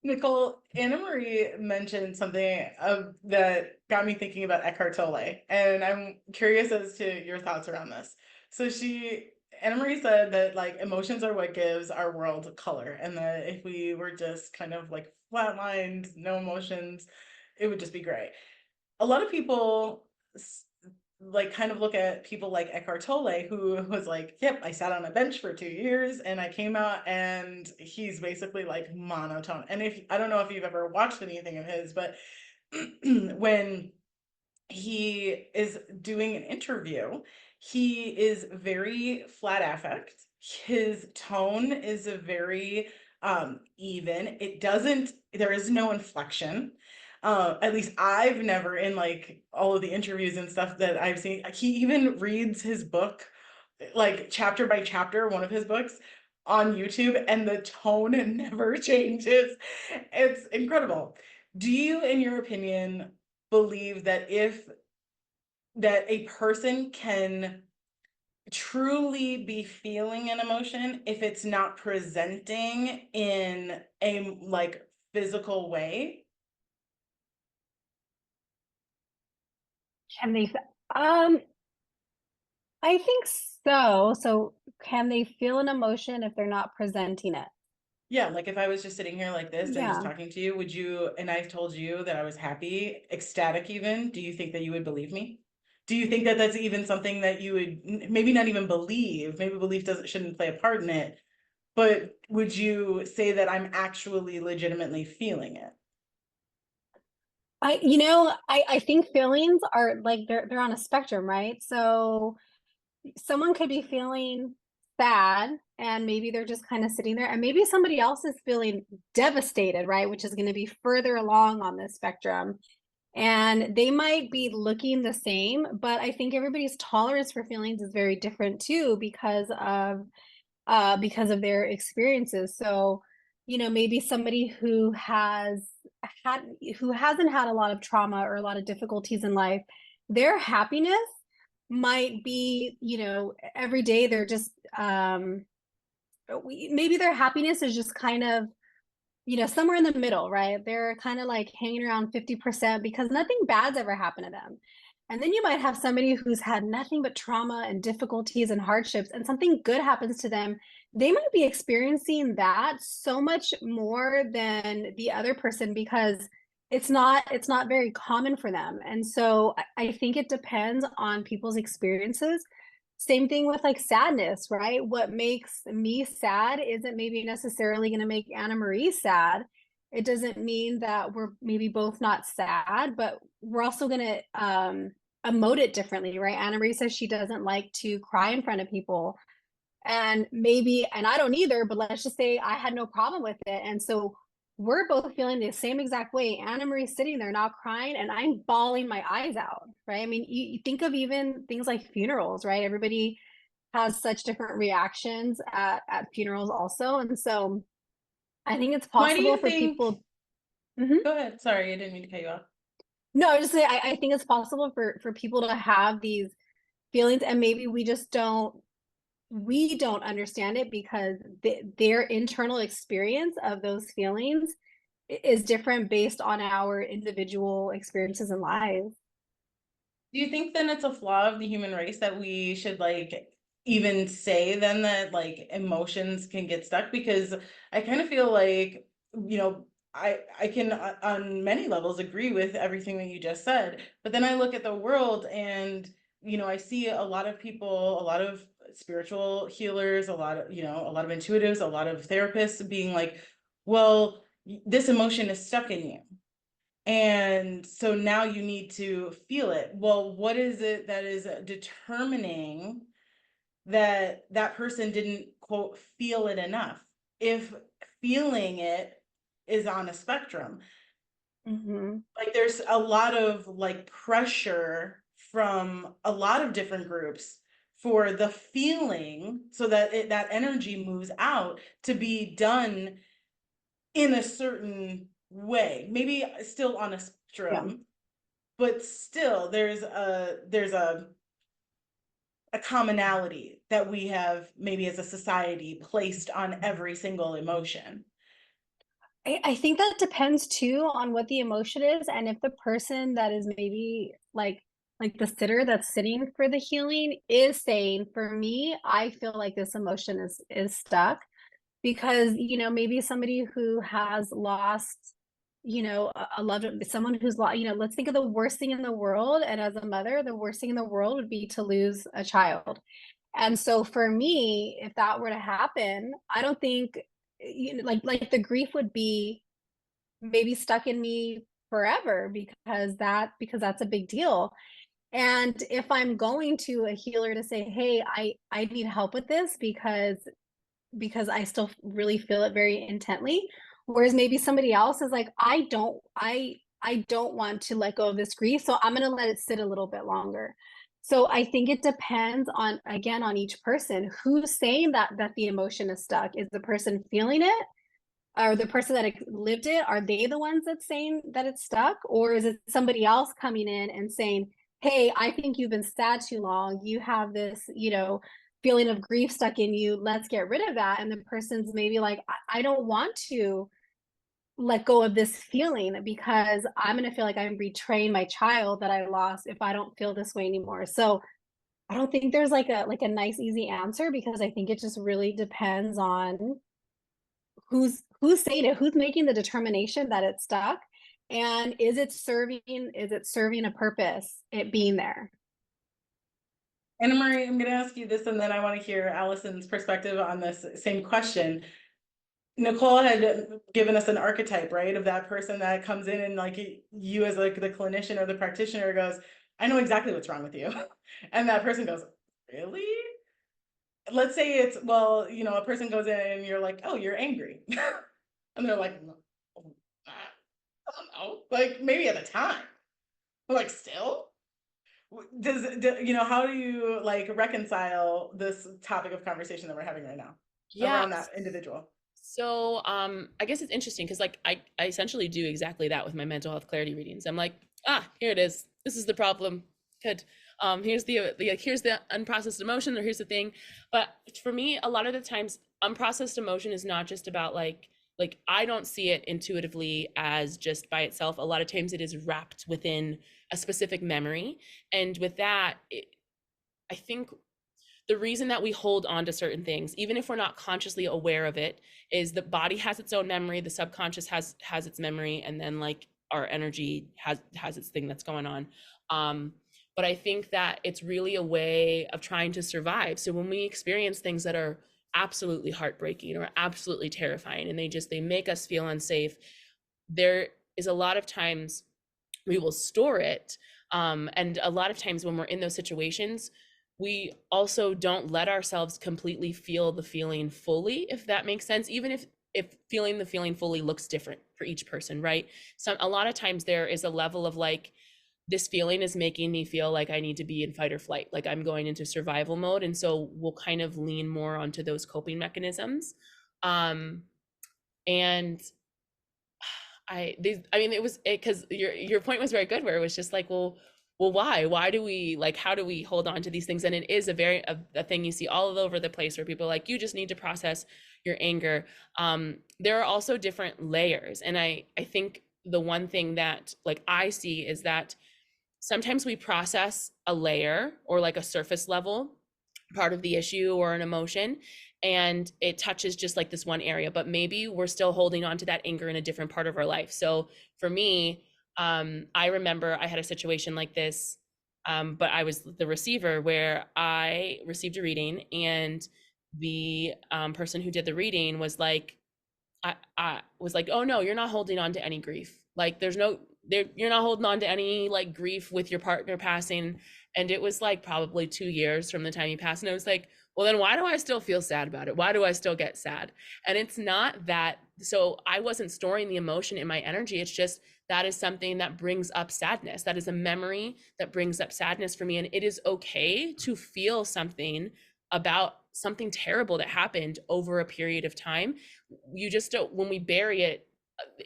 Nichole, Anna Marie mentioned something that got me thinking about Eckhart Tolle, and I'm curious as to your thoughts around this. So Anna Marie said that like emotions are what gives our world color, and that if we were just kind of like flatlined, no emotions, it would just be gray. A lot of people like kind of look at people like Eckhart Tolle, who was like, yep, I sat on a bench for 2 years and I came out, and he's basically like monotone. And I don't know if you've ever watched anything of his, but when he is doing an interview, he is very flat affect. His tone is a very even. There is no inflection. At least I've never, in like all of the interviews and stuff that I've seen, he even reads his book like chapter by chapter, one of his books, on YouTube, and the tone never changes. It's incredible. Do you, in your opinion, believe that a person can truly be feeling an emotion if it's not presenting in a like physical way? Can they, I think so. So can they feel an emotion if they're not presenting it? Yeah, like if I was just sitting here like this and just Yeah. talking to you, and I told you that I was happy, ecstatic even, do you think that you would believe me? Do you think that that's even something that you would maybe not even believe? Maybe belief shouldn't play a part in it, but would you say that I'm actually legitimately feeling it? I think feelings are like they're on a spectrum, right? So someone could be feeling sad and maybe they're just kind of sitting there, and maybe somebody else is feeling devastated, right? Which is going to be further along on this spectrum. And they might be looking the same, but I think everybody's tolerance for feelings is very different too, because of their experiences. So, maybe somebody who hasn't had a lot of trauma or a lot of difficulties in life, their happiness might be, every day they're just maybe their happiness is just kind of, somewhere in the middle, right? They're kind of like hanging around 50% because nothing bad's ever happened to them. And then you might have somebody who's had nothing but trauma and difficulties and hardships, and something good happens to them. They might be experiencing that so much more than the other person because it's not very common for them. And so I think it depends on people's experiences. Same thing with like sadness, right? What makes me sad isn't maybe necessarily going to make Anna Marie sad. It doesn't mean that we're maybe both not sad, but we're also going to emote it differently, right? Anna Marie says she doesn't like to cry in front of people. And maybe, and I don't either, but let's just say I had no problem with it. And so we're both feeling the same exact way. Anna Marie's sitting there not crying, and I'm bawling my eyes out, right? I mean, you think of even things like funerals, right? Everybody has such different reactions at funerals also. And so I think it's Why do possible you for think? people. Mhm. Go ahead. Sorry, I didn't mean to cut you off. No, I was just saying, I think it's possible for people to have these feelings, and maybe we don't understand it because their internal experience of those feelings is different based on our individual experiences in lives. Do you think then it's a flaw of the human race that we should like even say then that like emotions can get stuck? Because I kind of feel like, I can on many levels agree with everything that you just said, but then I look at the world and I see a lot of people, a lot of spiritual healers, a lot of intuitives, a lot of therapists being like, well, this emotion is stuck in you. And so now you need to feel it. Well, what is it that is determining that that person didn't, quote, feel it enough? If feeling it is on a spectrum, Mm-hmm. like there's a lot of like pressure from a lot of different groups for the feeling so that that energy moves out to be done in a certain way, maybe still on a Yeah. spectrum, but still there's a commonality that we have maybe as a society placed on every single emotion. I think that depends too on what the emotion is, and if the person that is maybe like the sitter that's sitting for the healing is saying, for me, I feel like this emotion is stuck because maybe somebody who has lost a loved one, someone who's lost, let's think of the worst thing in the world, and as a mother the worst thing in the world would be to lose a child. And so for me, if that were to happen, I don't think, like the grief would be maybe stuck in me forever because that's a big deal. And if I'm going to a healer to say, hey, I need help with this because I still really feel it very intently. Whereas maybe somebody else is like, I don't want to let go of this grief, so I'm going to let it sit a little bit longer. So I think it depends on, again, on each person who's saying that the emotion is stuck. Is the person feeling it, or the person that lived it? Are they the ones that's saying that it's stuck, or is it somebody else coming in and saying, hey, I think you've been sad too long, you have this feeling of grief stuck in you, let's get rid of that? And the person's maybe like, I don't want to let go of this feeling because I'm going to feel like I'm betraying my child that I lost if I don't feel this way anymore. So I don't think there's like a nice easy answer, because I think it just really depends on who's saying it, who's making the determination that it's stuck, and is it serving a purpose, it being there. Anna Marie, I'm going to ask you this, and then I want to hear Allison's perspective on this same question. Nichole had given us an archetype, right, of that person that comes in and like you as like the clinician or the practitioner goes, I know exactly what's wrong with you. And that person goes, really? Let's say it's, well, a person goes in and you're like, oh, you're angry. And they're like, "No, I don't know, like maybe at the time, but like still. How do you like reconcile this topic of conversation that we're having right now Yeah. around that individual? So I guess it's interesting because like I essentially do exactly that with my mental health clarity readings. I'm like, here it is. This is the problem. Good. Here's here's the unprocessed emotion, or here's the thing. But for me, a lot of the times, unprocessed emotion is not just about like I don't see it intuitively as just by itself. A lot of times it is wrapped within a specific memory. And with that, I think the reason that we hold on to certain things, even if we're not consciously aware of it, is the body has its own memory, the subconscious has its memory, and then like our energy has its thing that's going on. But I think that it's really a way of trying to survive. So when we experience things that are absolutely heartbreaking or absolutely terrifying, and they make us feel unsafe, there is a lot of times we will store it. And a lot of times when we're in those situations, we also don't let ourselves completely feel the feeling fully, if that makes sense, even if feeling the feeling fully looks different for each person, right? So a lot of times there is a level of like, this feeling is making me feel like I need to be in fight or flight, like I'm going into survival mode. And so we'll kind of lean more onto those coping mechanisms. And I mean, it was because your point was very good, where it was just like, well, why do we, like, how do we hold on to these things? And it is a thing you see all over the place, where people are like, you just need to process your anger. There are also different layers, and I think the one thing that like I see is that sometimes we process a layer or like a surface level part of the issue or an emotion, and it touches just like this one area, but maybe we're still holding on to that anger in a different part of our life. So for me, I remember I had a situation like this, but I was the receiver, where I received a reading, and the person who did the reading was like, I was like, oh no, you're not holding on to any grief. Like you're not holding on to any like grief with your partner passing. And it was like probably 2 years from the time he passed. And I was like, well, then why do I still feel sad about it? Why do I still get sad? And it's not that, so I wasn't storing the emotion in my energy. It's just, that is something that brings up sadness. That is a memory that brings up sadness for me. And it is okay to feel something about something terrible that happened over a period of time. You just don't, when we bury it,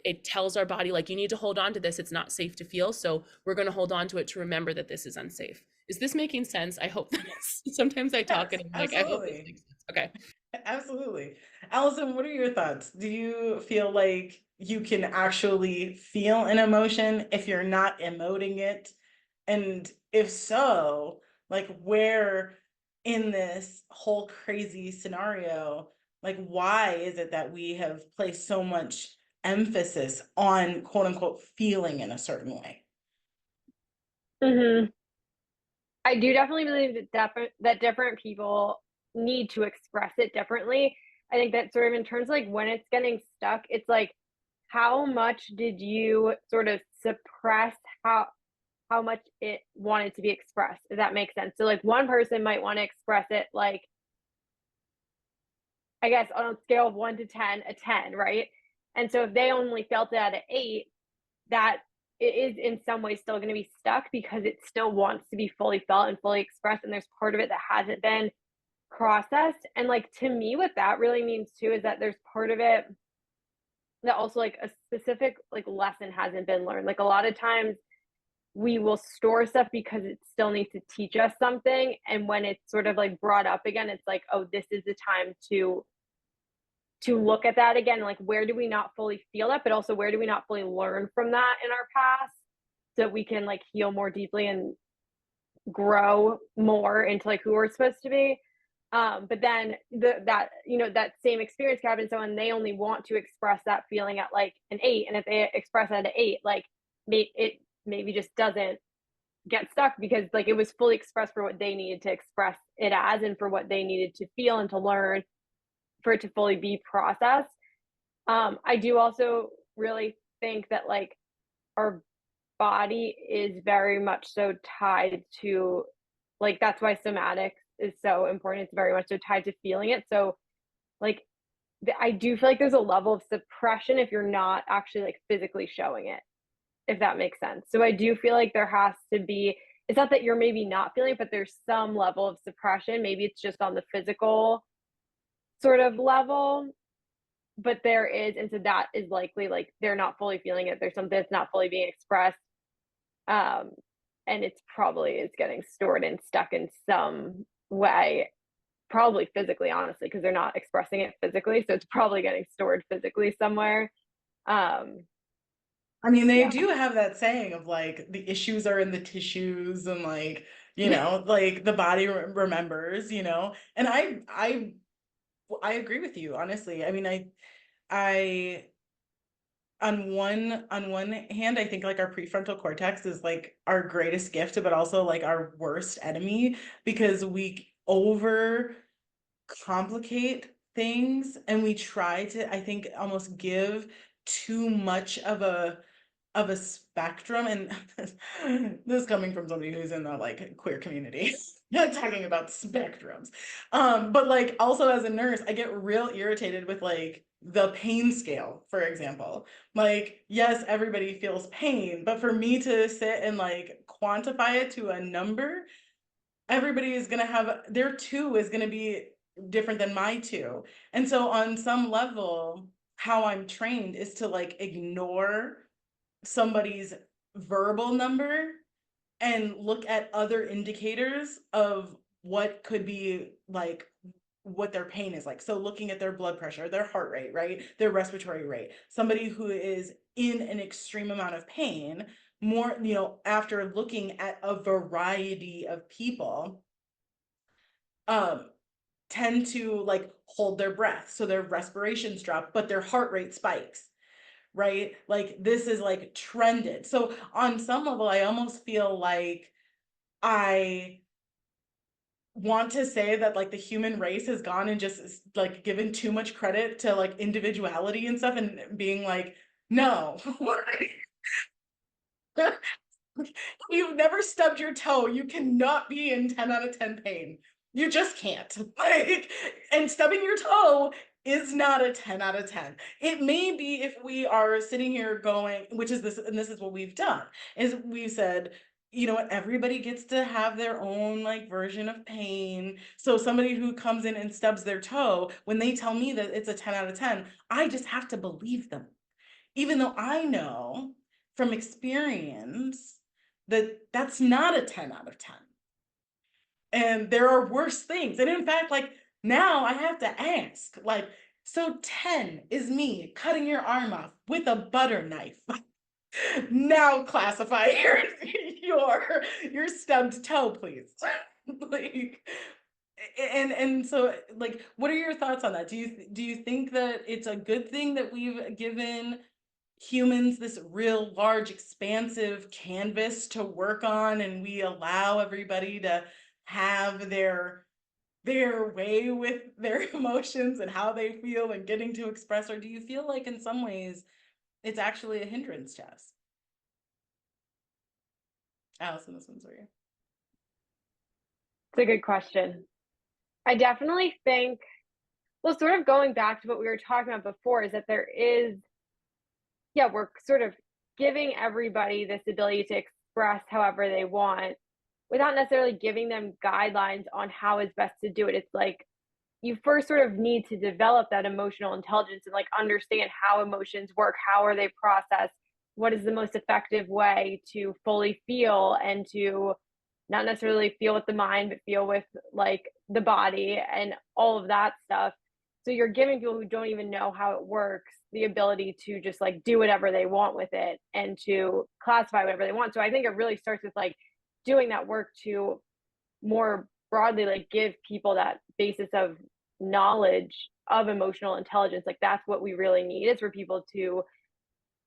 it tells our body like, you need to hold on to this. It's not safe to feel. So we're going to hold on to it to remember that this is unsafe. Is this making sense? I hope that sometimes I talk and I'm like, I hope this makes sense. Okay. Absolutely. Alison, what are your thoughts? Do you feel like you can actually feel an emotion if you're not emoting it? And if so, like, where in this whole crazy scenario, like, why is it that we have placed so much emphasis on quote unquote feeling in a certain way? Hmm. I do definitely believe that different people need to express it differently. I think that sort of in terms of like when it's getting stuck, it's like, how much did you sort of suppress how much it wanted to be expressed, if that makes sense. So like one person might want to express it like, I guess on a scale of 1 to 10, a 10, right? And so if they only felt it at an 8, that it is in some way still going to be stuck because it still wants to be fully felt and fully expressed. And there's part of it that hasn't been processed. And like to me, what that really means too is that there's part of it that also like a specific like lesson hasn't been learned. Like a lot of times we will store stuff because it still needs to teach us something. And when it's sort of like brought up again, it's like, oh, this is the time to look at that again. Like, where do we not fully feel that, but also where do we not fully learn from that in our past, so we can like heal more deeply and grow more into like who we're supposed to be. But then that same experience can happen. So when they only want to express that feeling at like an 8, and if they express at an 8, like it maybe just doesn't get stuck because like it was fully expressed for what they needed to express it as, and for what they needed to feel and to learn for it to fully be processed. I do also really think that like our body is very much so tied to, like, that's why somatics is so important. It's very much so tied to feeling it. So like I do feel like there's a level of suppression if you're not actually like physically showing it, if that makes sense. So I do feel like there has to be, it's not that you're maybe not feeling it, but there's some level of suppression. Maybe it's just on the physical sort of level, but there is, and so that is likely like they're not fully feeling it. There's something that's not fully being expressed. And and it's getting stored and stuck in some way, probably physically, honestly, because they're not expressing it physically, so it's probably getting stored physically somewhere. I mean, they Yeah. do have that saying of like the issues are in the tissues, and like, you know, like the body remembers, you know. And I agree with you, honestly. I mean, I on one hand, I think like our prefrontal cortex is like our greatest gift, but also like our worst enemy, because we over complicate things, and we try to, I think, almost give too much of a spectrum. And this coming from somebody who's in the like queer community, not talking about spectrums, but like also as a nurse, I get real irritated with like the pain scale, for example. Like, yes, everybody feels pain, but for me to sit and like quantify it to a number, everybody is going to have their two is going to be different than my two. And so on some level, how I'm trained is to like ignore somebody's verbal number and look at other indicators of what could be like what their pain is like. So looking at their blood pressure, their heart rate, right? Their respiratory rate. Somebody who is in an extreme amount of pain, more, you know, after looking at a variety of people, tend to like hold their breath. So their respirations drop, but their heart rate spikes, right? Like this is like trended. So on some level, I almost feel like I want to say that like the human race has gone and just like given too much credit to like individuality and stuff, and being like, no, you've never stubbed your toe. You cannot be in 10 out of 10 pain. You just can't. Like, and stubbing your toe is not a 10 out of 10. It may be if we are sitting here going, which is this, and this is what we've done, is we've said, you know what, everybody gets to have their own like version of pain. So somebody who comes in and stubs their toe, when they tell me that it's a 10 out of 10, I just have to believe them. Even though I know from experience that that's not a 10 out of 10. And there are worse things. And in fact, like now I have to ask, like, so 10 is me cutting your arm off with a butter knife. Now classify your stubbed toe, please. Like, and so like, what are your thoughts on that? Do you think that it's a good thing that we've given humans this real large expansive canvas to work on, and we allow everybody to have their way with their emotions and how they feel and getting to express? Or do you feel like in some ways it's actually a hindrance to us? Allison, this one's for you. It's a good question. I definitely think, well, sort of going back to what we were talking about before, is that there is, yeah, we're sort of giving everybody this ability to express however they want without necessarily giving them guidelines on how is best to do it. It's like you first sort of need to develop that emotional intelligence and like understand how emotions work, how are they processed, what is the most effective way to fully feel and to not necessarily feel with the mind, but feel with like the body and all of that stuff. So you're giving people who don't even know how it works the ability to just like do whatever they want with it and to classify whatever they want. So I think it really starts with like doing that work to more broadly like give people that basis of knowledge of emotional intelligence. Like that's what we really need, is for people to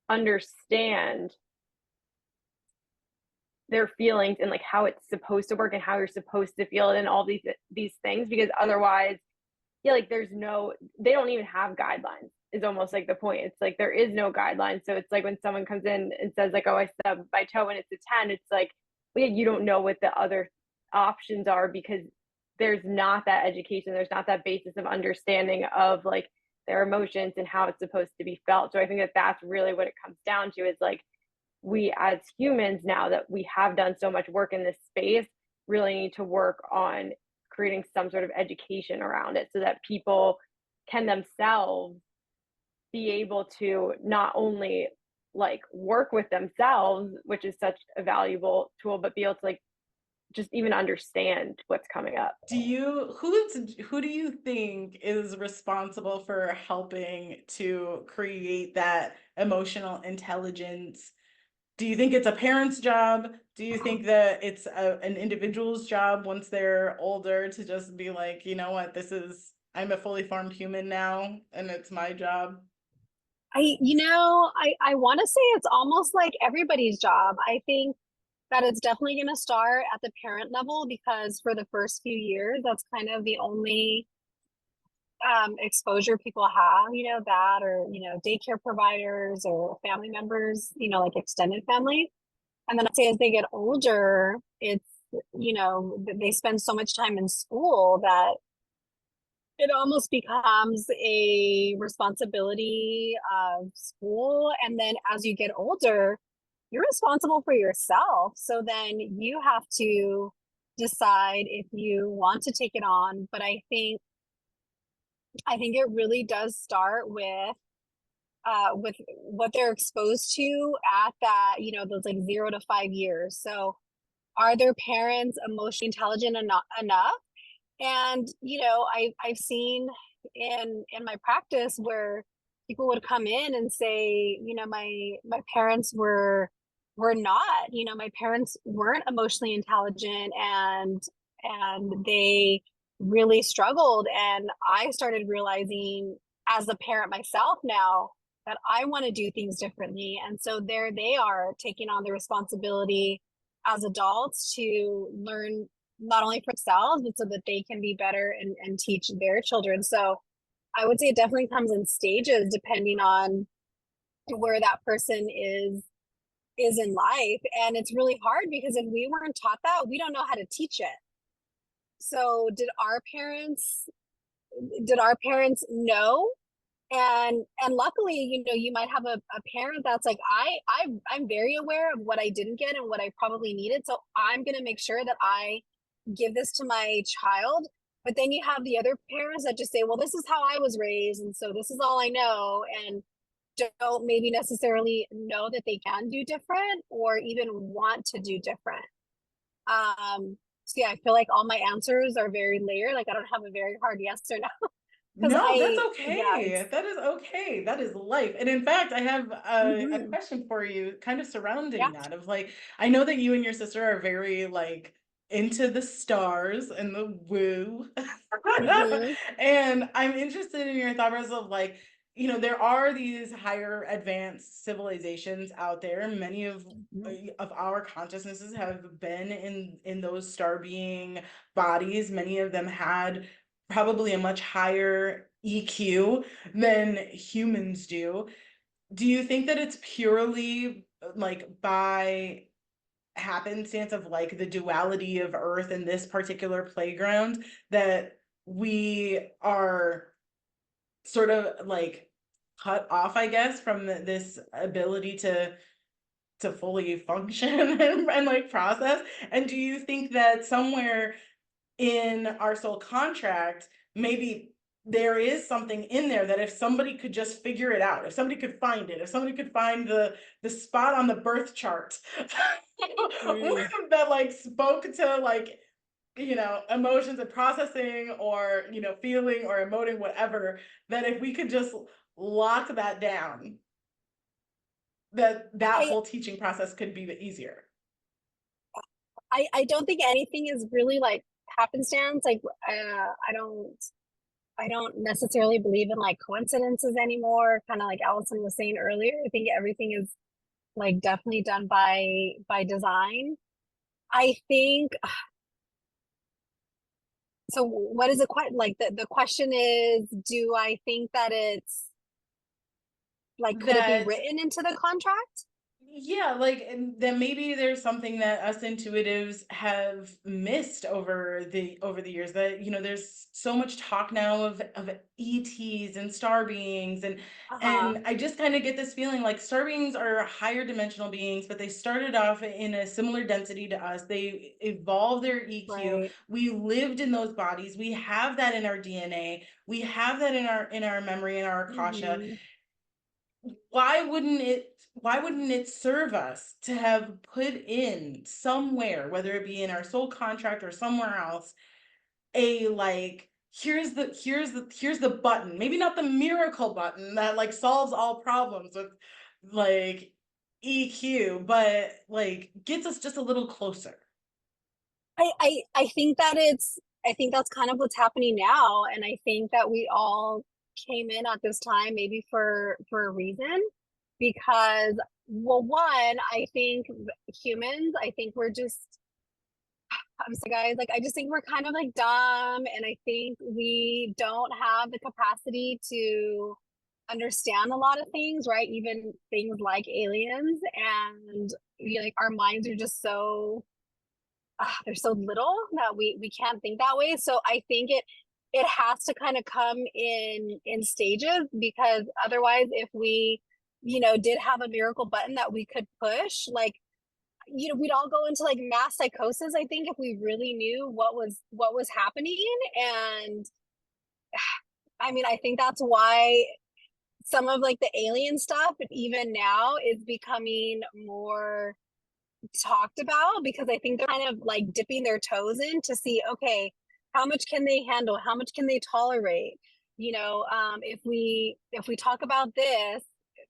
understand their feelings and like how it's supposed to work and how you're supposed to feel it and all these things, because otherwise, yeah, like there's no, they don't even have guidelines is almost like the point. It's like there is no guidelines. So it's like when someone comes in and says like, oh, I stubbed my toe and it's a 10, it's like, well, yeah, you don't know what the other options are because there's not that education, there's not that basis of understanding of like their emotions and how it's supposed to be felt. So I think that that's really what it comes down to, is like we as humans, now that we have done so much work in this space, really need to work on creating some sort of education around it so that people can themselves be able to not only like work with themselves, which is such a valuable tool, but be able to like just even understand what's coming up. Who do you think is responsible for helping to create that emotional intelligence? Do you think it's a parent's job? Do you think that it's an individual's job once they're older to just be like, you know what, I'm a fully formed human now and it's my job? I want to say it's almost like everybody's job. I think that it's definitely going to start at the parent level, because for the first few years, that's kind of the only exposure people have, that, or, daycare providers or family members, like extended family. And then I'd say as they get older, it's, they spend so much time in school that it almost becomes a responsibility of school. And then as you get older, you're responsible for yourself. So then you have to decide if you want to take it on. But I think it really does start with what they're exposed to at that, those like 0 to 5 years. So are their parents emotionally intelligent enough? And I've seen in my practice where people would come in and say, my parents were not, my parents weren't emotionally intelligent, and they really struggled. And I started realizing as a parent myself now that I want to do things differently. And so there they are taking on the responsibility as adults to learn not only for themselves, but so that they can be better and teach their children. So I would say it definitely comes in stages depending on where that person is in life. And it's really hard because if we weren't taught that, we don't know how to teach it. So did our parents know? And luckily, you might have a parent that's like, I'm very aware of what I didn't get and what I probably needed. So I'm going to make sure that I give this to my child. But then you have the other parents that just say, well, this is how I was raised, and so this is all I know, and don't maybe necessarily know that they can do different or even want to do different. So yeah, I feel like all my answers are very layered. Like I don't have a very hard yes or no. No, that's Yeah, okay. That is okay. That is life. And in fact, I have a question for you kind of surrounding yeah. that of like, I know that you and your sister are very like into the stars and the woo. And I'm interested in your thought process of like, there are these higher advanced civilizations out there. Many of our consciousnesses have been in those star being bodies. Many of them had probably a much higher EQ than humans do. Do you think that it's purely like by happenstance of like the duality of Earth and this particular playground that we are sort of like cut off, I guess, from this ability to fully function and like process? And do you think that somewhere in our soul contract, maybe there is something in there that if somebody could just figure it out, if somebody could find it, if somebody could find the spot on the birth chart that like spoke to like emotions and processing or feeling or emoting whatever, that if we could just lock that down, that I whole teaching process could be easier. I don't think anything is really like happenstance. Like I don't necessarily believe in like coincidences anymore. Kind of like Alison was saying earlier. I think everything is like definitely done by design. I think so. What is it quite like? The question is, do I think that it's like, could it be That written into the contract? Yeah, like, and then maybe there's something that us intuitives have missed over the years, that there's so much talk now of ETs and star beings, Uh-huh. and I just kind of get this feeling like star beings are higher dimensional beings, but they started off in a similar density to us. They evolved their EQ. Right. We lived in those bodies. We have that in our DNA. We have that in our memory, in our akasha. Hmm. why wouldn't it serve us to have put in somewhere, whether it be in our soul contract or somewhere else, a like, here's the button, maybe not the miracle button that like solves all problems with like EQ, but like gets us just a little closer. I think that I think that's kind of what's happening now. And I think that we all came in at this time maybe for a reason. Because, well, one, I think humans, I think we're just, I'm sorry guys, like I just think we're kind of like dumb, and I think we don't have the capacity to understand a lot of things, right? Even things like aliens. And like our minds are just so they're so little that we can't think that way. So I think it has to kind of come in stages, because otherwise, if we did have a miracle button that we could push, like we'd all go into like mass psychosis, I think, if we really knew what was happening. And I mean, I think that's why some of like the alien stuff even now is becoming more talked about, because I think they're kind of like dipping their toes in to see, okay, how much can they handle? How much can they tolerate? If we talk about this,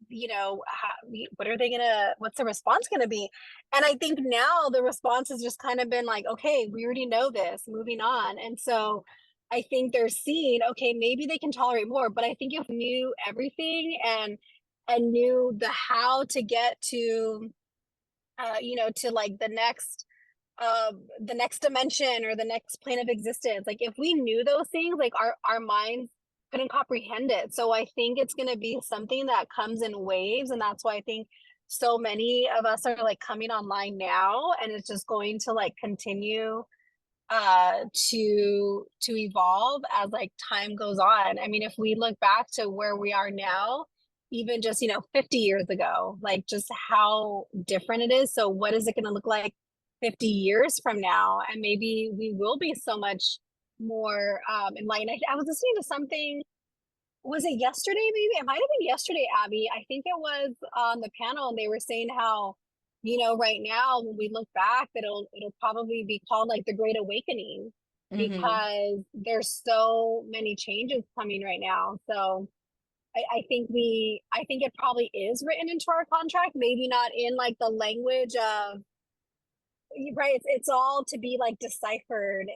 what are they what's the response gonna be? And I think now the response has just kind of been like, okay, we already know this, moving on. And so I think they're seeing, okay, maybe they can tolerate more. But I think if we knew everything and knew the how to get to to like the next dimension or the next plane of existence, like if we knew those things, like our minds couldn't comprehend it. So I think it's going to be something that comes in waves, and that's why I think so many of us are like coming online now, and it's just going to like continue to evolve as like time goes on. I mean, if we look back to where we are now, even just 50 years ago, like just how different it is. So what is it going to look like 50 years from now? And maybe we will be so much more enlightened. I was listening to something, was it yesterday? Maybe it might have been yesterday, Abby. I think it was on the panel, and they were saying how right now when we look back, that it'll probably be called like the Great Awakening, because there's so many changes coming right now. So I think it probably is written into our contract, maybe not in like the language of, right, it's all to be like deciphered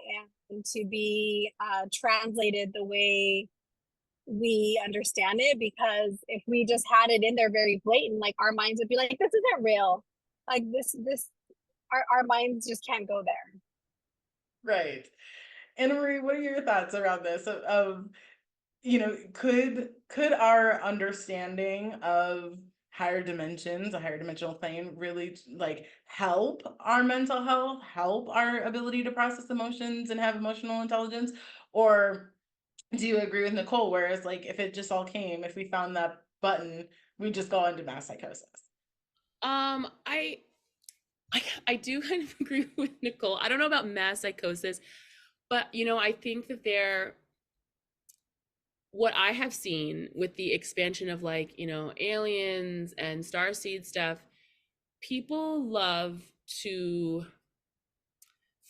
and to be translated the way we understand it. Because if we just had it in there very blatant, like our minds would be like, this isn't real, like this our minds just can't go there. Right. Anna Marie, what are your thoughts around this of could our understanding of higher dimensions, a higher dimensional plane, really like help our mental health, help our ability to process emotions and have emotional intelligence? Or do you agree with Nichole, whereas like if it just all came, if we found that button, we'd just go into mass psychosis? I I do kind of agree with Nichole. I don't know about mass psychosis, but I think that what I have seen with the expansion of like, aliens and starseed stuff, people love to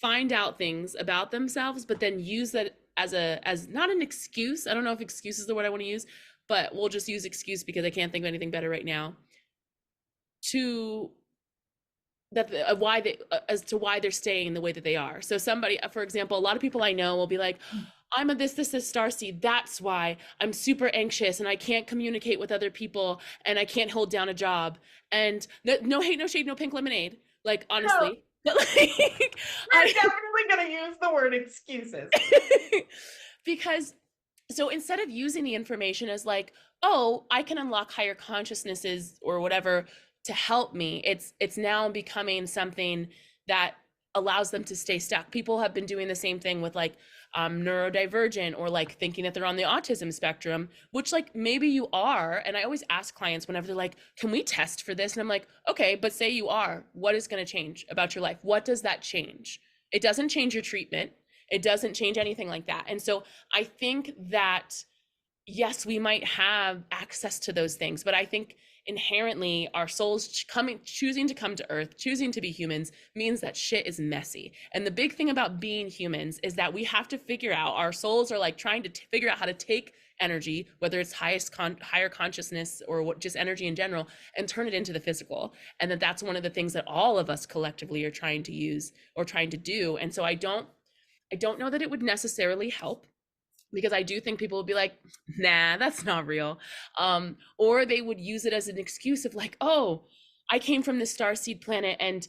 find out things about themselves, but then use that as not an excuse. I don't know if excuse is the word I want to use, but we'll just use excuse because I can't think of anything better right now. As to why they're staying the way that they are. So somebody, for example, a lot of people I know will be like, I'm a this starseed. That's why I'm super anxious and I can't communicate with other people and I can't hold down a job. And no hate, no shade, no pink lemonade. Like, honestly. No. But like, I'm definitely going to use the word excuses. Because so instead of using the information as like, oh, I can unlock higher consciousnesses or whatever to help me, it's now becoming something that allows them to stay stuck. People have been doing the same thing with like neurodivergent, or like thinking that they're on the autism spectrum, which like maybe you are. And I always ask clients whenever they're like, can we test for this? And I'm like, okay, but say you are, what is going to change about your life? What does that change? It doesn't change your treatment. It doesn't change anything like that. And so I think that, yes, we might have access to those things, but I think inherently our souls choosing to come to earth, choosing to be humans, means that shit is messy. And the big thing about being humans is that we have to figure out, our souls are like trying to figure out how to take energy, whether it's higher consciousness or what, just energy in general, and turn it into the physical. And that's one of the things that all of us collectively are trying to use or trying to do. And so I don't know that it would necessarily help, because I do think people would be like, nah, that's not real. Or they would use it as an excuse of like, oh, I came from this starseed planet, and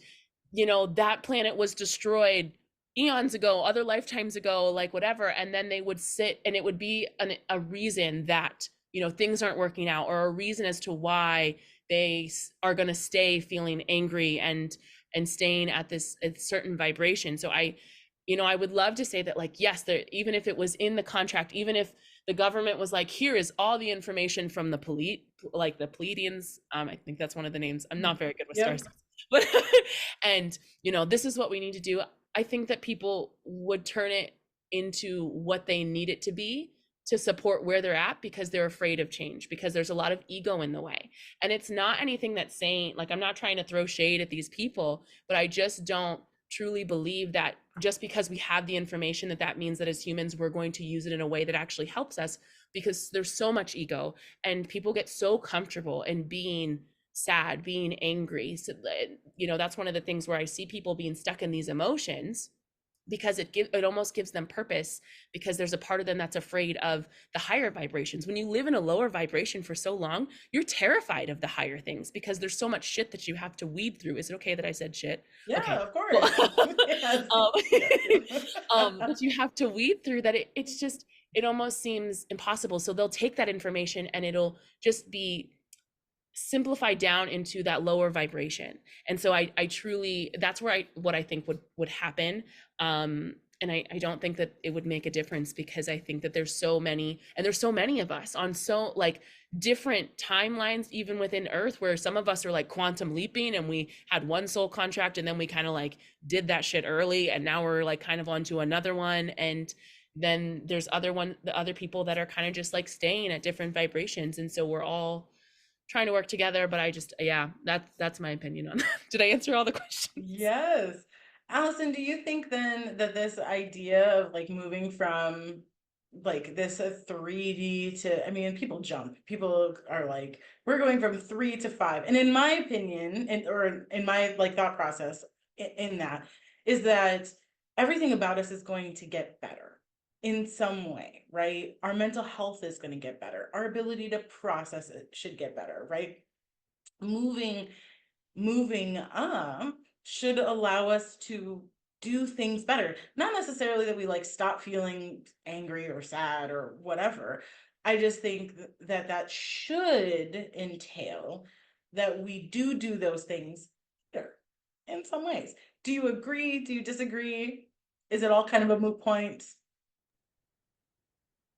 that planet was destroyed eons ago, other lifetimes ago, like whatever. And then they would sit, and it would be a reason that things aren't working out, or a reason as to why they are going to stay feeling angry and staying at this certain vibration. So I would love to say that, like, yes, even if it was in the contract, even if the government was like, here is all the information from the Pleiadians, I think that's one of the names. I'm not very good with stars, but and this is what we need to do. I think that people would turn it into what they need it to be to support where they're at, because they're afraid of change, because there's a lot of ego in the way. And it's not anything that's saying, like, I'm not trying to throw shade at these people, but I just don't truly believe that just because we have the information that means that as humans we're going to use it in a way that actually helps us, because there's so much ego and people get so comfortable in being sad, being angry. So that's one of the things where I see people being stuck in these emotions, because it almost gives them purpose, because there's a part of them that's afraid of the higher vibrations. When you live in a lower vibration for so long, you're terrified of the higher things, because there's so much shit that you have to weed through. Is it okay that I said shit? Yeah, okay. Of course. But you have to weed through that. It almost seems impossible. So they'll take that information and it'll just be simplified down into that lower vibration. And so I truly, that's where what I think would happen. And I don't think that it would make a difference, because I think that there's so many of us on so like different timelines, even within Earth, where some of us are like quantum leaping, and we had one soul contract and then we kind of like did that shit early, and now we're like kind of onto another one. And then there's the other people that are kind of just like staying at different vibrations. And so we're all trying to work together. But that's my opinion on that. Did I answer all the questions? Yes. Alison, do you think then that this idea of like moving from like this 3D to, I mean, people are like, we're going from 3 to 5. And in my opinion, or in my like thought process in that, is that everything about us is going to get better in some way, right? Our mental health is going to get better. Our ability to process it should get better, right? Moving should allow us to do things better. Not necessarily that we like stop feeling angry or sad or whatever. I just think that should entail that we do those things better in some ways. Do you agree? Do you disagree? Is it all kind of a moot point?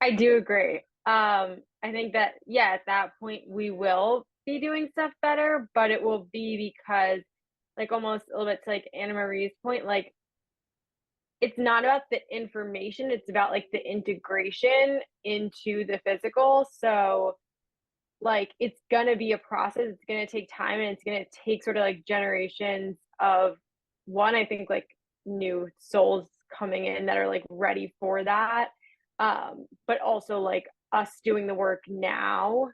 I do agree. I think that, yeah, at that point we will be doing stuff better, but it will be because, like, almost a little bit to like Anna Marie's point, like, it's not about the information, it's about like the integration into the physical. So like it's gonna be a process, it's gonna take time, and it's gonna take sort of like generations of one, I think, like new souls coming in that are like ready for that. But also like us doing the work now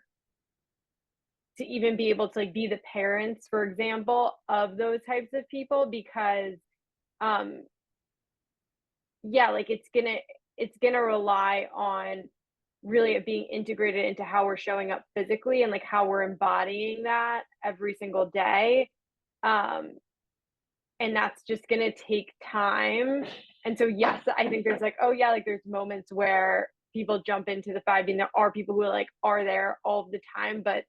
to even be able to like be the parents, for example, of those types of people, because yeah, like it's gonna rely on really it being integrated into how we're showing up physically and like how we're embodying that every single day. um and that's just gonna take time. And so yes, I think there's like, oh yeah, like there's moments where people jump into the 5, and there are people who like are there all the time, but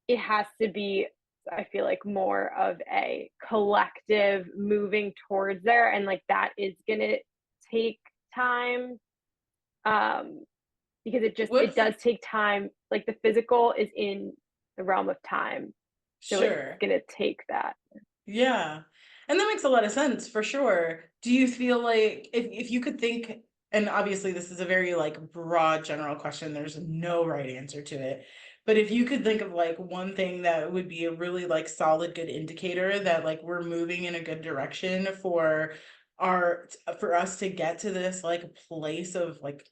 it has to be, I feel like, more of a collective moving towards there, and like that is gonna take time. Because it does take time. Like the physical is in the realm of time, so Sure. it's gonna take that. Yeah. And that makes a lot of sense for sure. Do you feel like if you could think, and obviously this is a very like broad general question, there's no right answer to it, But if you could think of like one thing that would be a really like solid good indicator that like we're moving in a good direction for us to get to this like place of like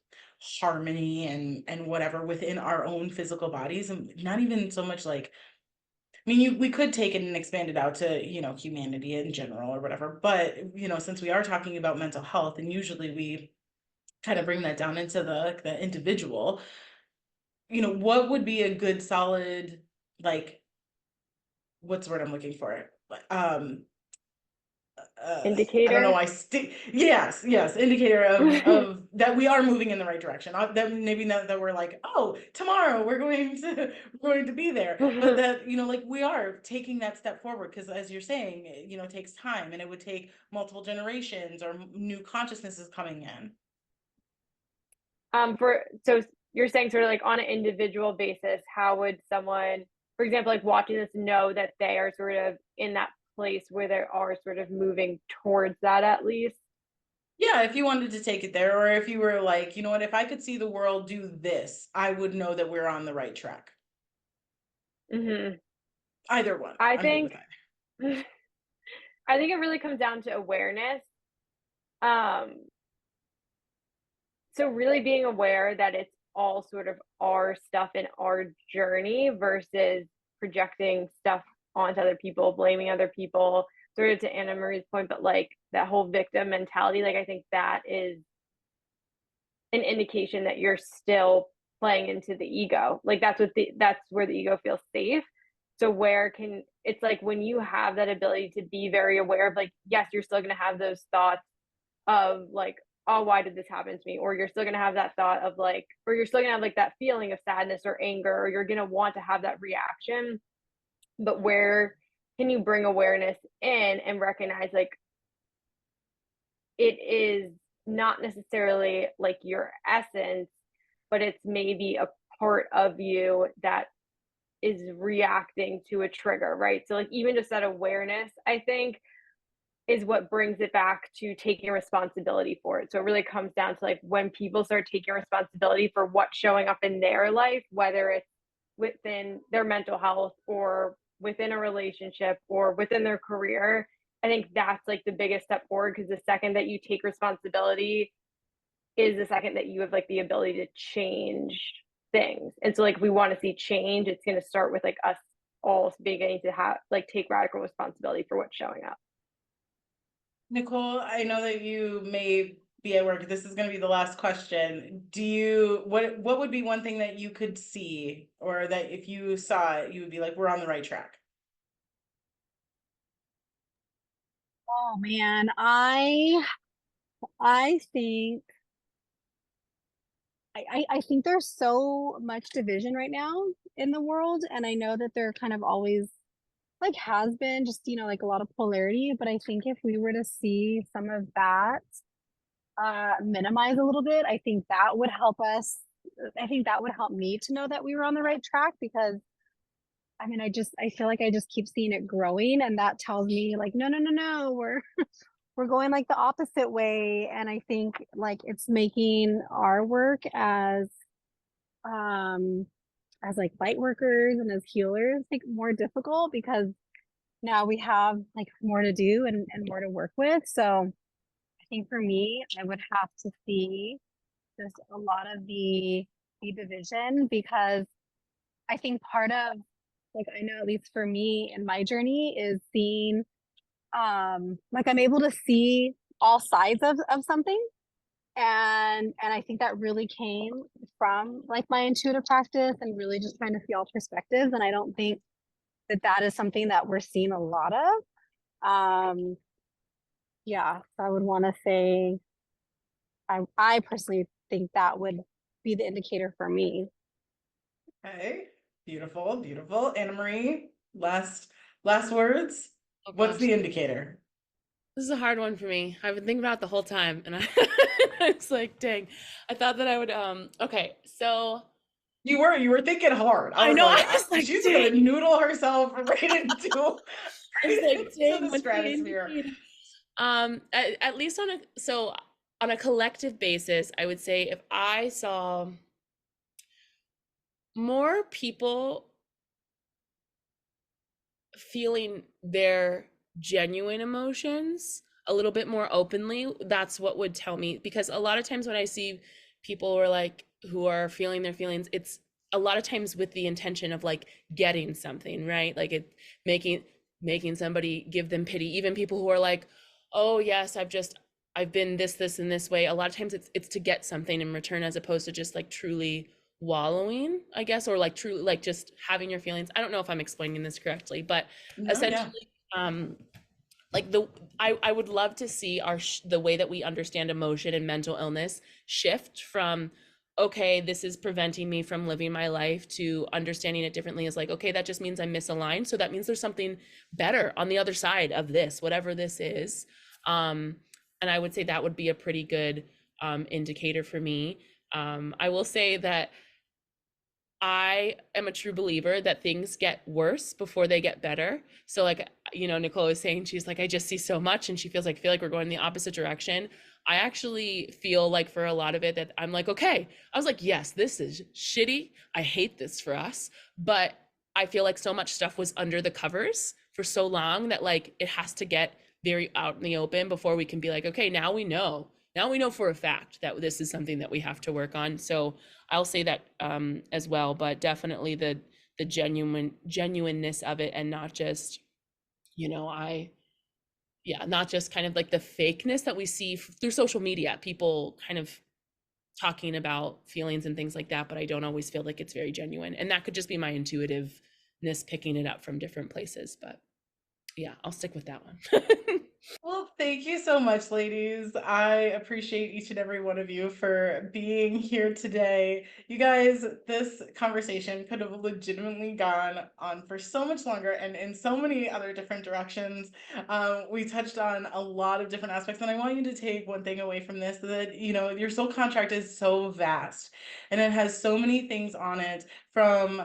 harmony and whatever within our own physical bodies, and not even so much like, I mean, we could take it and expand it out to, humanity in general or whatever. But, since we are talking about mental health, and usually we kind of bring that down into the individual, what would be a good solid, like, what's the word I'm looking for? Like, I don't know Indicator. why yes, indicator of that we are moving in the right direction. That maybe not that we're like, oh, tomorrow we're going to be there, but that like we are taking that step forward, because as you're saying, it takes time, and it would take multiple generations or new consciousnesses coming in. So you're saying sort of like on an individual basis, how would someone, for example, like watching this, know that they are sort of in that place where they are sort of moving towards that at least? Yeah, if you wanted to take it there, or if you were like, you know what, if I could see the world do this, I would know that we're on the right track. Hmm. Either one. I I'm good with think either. I think it really comes down to awareness. Um, so really being aware that it's all sort of our stuff in our journey versus projecting stuff onto other people, blaming other people, sort of to Anna Marie's point, but like that whole victim mentality, like I think that is an indication that you're still playing into the ego. Like that's where the ego feels safe. So it's like when you have that ability to be very aware of, like, yes, you're still going to have those thoughts of like, oh, why did this happen to me? Or you're still going to have that thought of like, or you're still going to have like that feeling of sadness or anger, or you're going to want to have that reaction. But where can you bring awareness in and recognize like it is not necessarily like your essence, but it's maybe a part of you that is reacting to a trigger, right? So like even just that awareness, I think, is what brings it back to taking responsibility for it. So it really comes down to like when people start taking responsibility for what's showing up in their life, whether it's within their mental health or within a relationship or within their career. I think that's like the biggest step forward, because the second that you take responsibility is the second that you have like the ability to change things. And so like we want to see change, it's going to start with like us all beginning to have like take radical responsibility for what's showing up. Nichole, I know that you may be at work. This is going to be the last question. What would be one thing that you could see, or that if you saw it, you would be like, we're on the right track? Oh man, I think I think there's so much division right now in the world, and I know that there kind of always like has been just, like a lot of polarity, but I think if we were to see some of that minimize a little bit, I think that would help us. I think that would help me to know that we were on the right track, because I mean, I feel like I just keep seeing it growing, and that tells me like, no, no, no, no, we're going like the opposite way. And I think like it's making our work um as like light workers and as healers like more difficult, because now we have like more to do and more to work with. So I think for me, I would have to see just a lot of the division, because I think part of, like, I know at least for me in my journey is seeing like I'm able to see all sides of something. And I think that really came from like my intuitive practice and really just trying to see all perspectives. And I don't think that that is something that we're seeing a lot of. Yeah, so I would want to say I personally think that would be the indicator for me. Okay, beautiful, beautiful. Anna Marie, last words. Oh What's gosh, the indicator? this is a hard one for me. I've been thinking about it the whole time, and I was like, dang, I thought that I would. Okay, so You were thinking hard. I I was know like, I was like, she's gonna dang. noodle herself right into I was right like, into dang, the what's the stratosphere. indicator? At least on a collective basis, I would say if I saw more people feeling their genuine emotions a little bit more openly, that's what would tell me. Because a lot of times when I see people who are like, who are feeling their feelings, it's a lot of times with the intention of like getting something, right? Like it making somebody give them pity. Even people who are like, oh yes, I've been this and this way. A lot of times it's to get something in return, as opposed to just like truly wallowing, I guess, or like truly like just having your feelings. I don't know if I'm explaining this correctly, but No, yeah. essentially, like I would love to see the way that we understand emotion and mental illness shift from, okay, this is preventing me from living my life, to understanding it differently as like, okay, that just means I'm misaligned, so that means there's something better on the other side of this, whatever this is. And I would say that would be a pretty good indicator for me. I will say that I am a true believer that things get worse before they get better. So like, Nichole was saying, she's like, I just see so much, and she feels like, I feel like we're going in the opposite direction. I actually feel like for a lot of it that I'm like, okay, I was like, yes, this is shitty. I hate this for us. But I feel like so much stuff was under the covers for so long that like it has to get very out in the open before we can be like, okay, now we know. Now we know for a fact that this is something that we have to work on. So I'll say that as well, but definitely the genuineness of it, and not just, not just kind of like the fakeness that we see through social media, people kind of talking about feelings and things like that, but I don't always feel like it's very genuine. And that could just be my intuitiveness picking it up from different places. But yeah, I'll stick with that one. Well, thank you so much, ladies. I appreciate each and every one of you for being here today. You guys, this conversation could have legitimately gone on for so much longer and in so many other different directions. We touched on a lot of different aspects, and I want you to take one thing away from this, that, your soul contract is so vast and it has so many things on it, from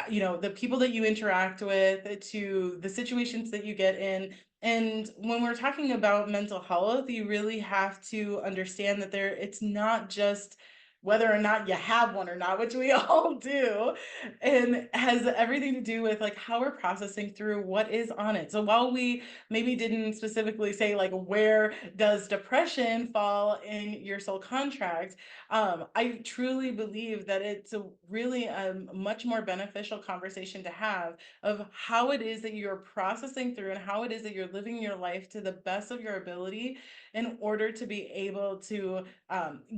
the people that you interact with to the situations that you get in. And when we're talking about mental health, you really have to understand that it's not just whether or not you have one or not, which we all do, and has everything to do with like how we're processing through what is on it. So while we maybe didn't specifically say like where does depression fall in your soul contract, I truly believe that it's really a much more beneficial conversation to have, of how it is that you're processing through and how it is that you're living your life to the best of your ability in order to be able to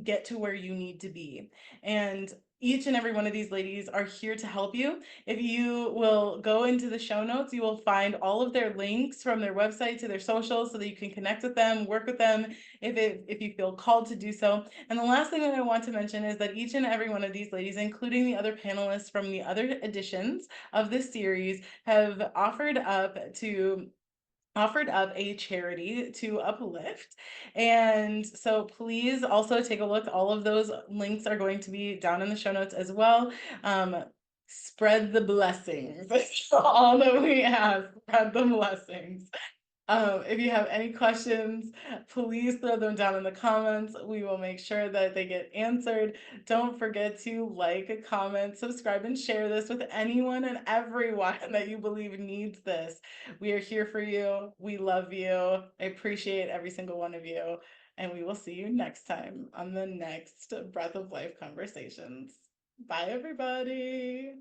get to where you need to be. And each and every one of these ladies are here to help you. If you will go into the show notes, you will find all of their links from their website to their socials so that you can connect with them, work with them if you feel called to do so. And the last thing that I want to mention is that each and every one of these ladies, including the other panelists from the other editions of this series, have offered up a charity to uplift. And so please also take a look. All of those links are going to be down in the show notes as well. Spread the blessings. That's all that we ask. Spread the blessings. If you have any questions, please throw them down in the comments. We will make sure that they get answered. Don't forget to like, comment, subscribe, and share this with anyone and everyone that you believe needs this. We are here for you. We love you. I appreciate every single one of you. And we will see you next time on the next Breath of Life Conversations. Bye, everybody.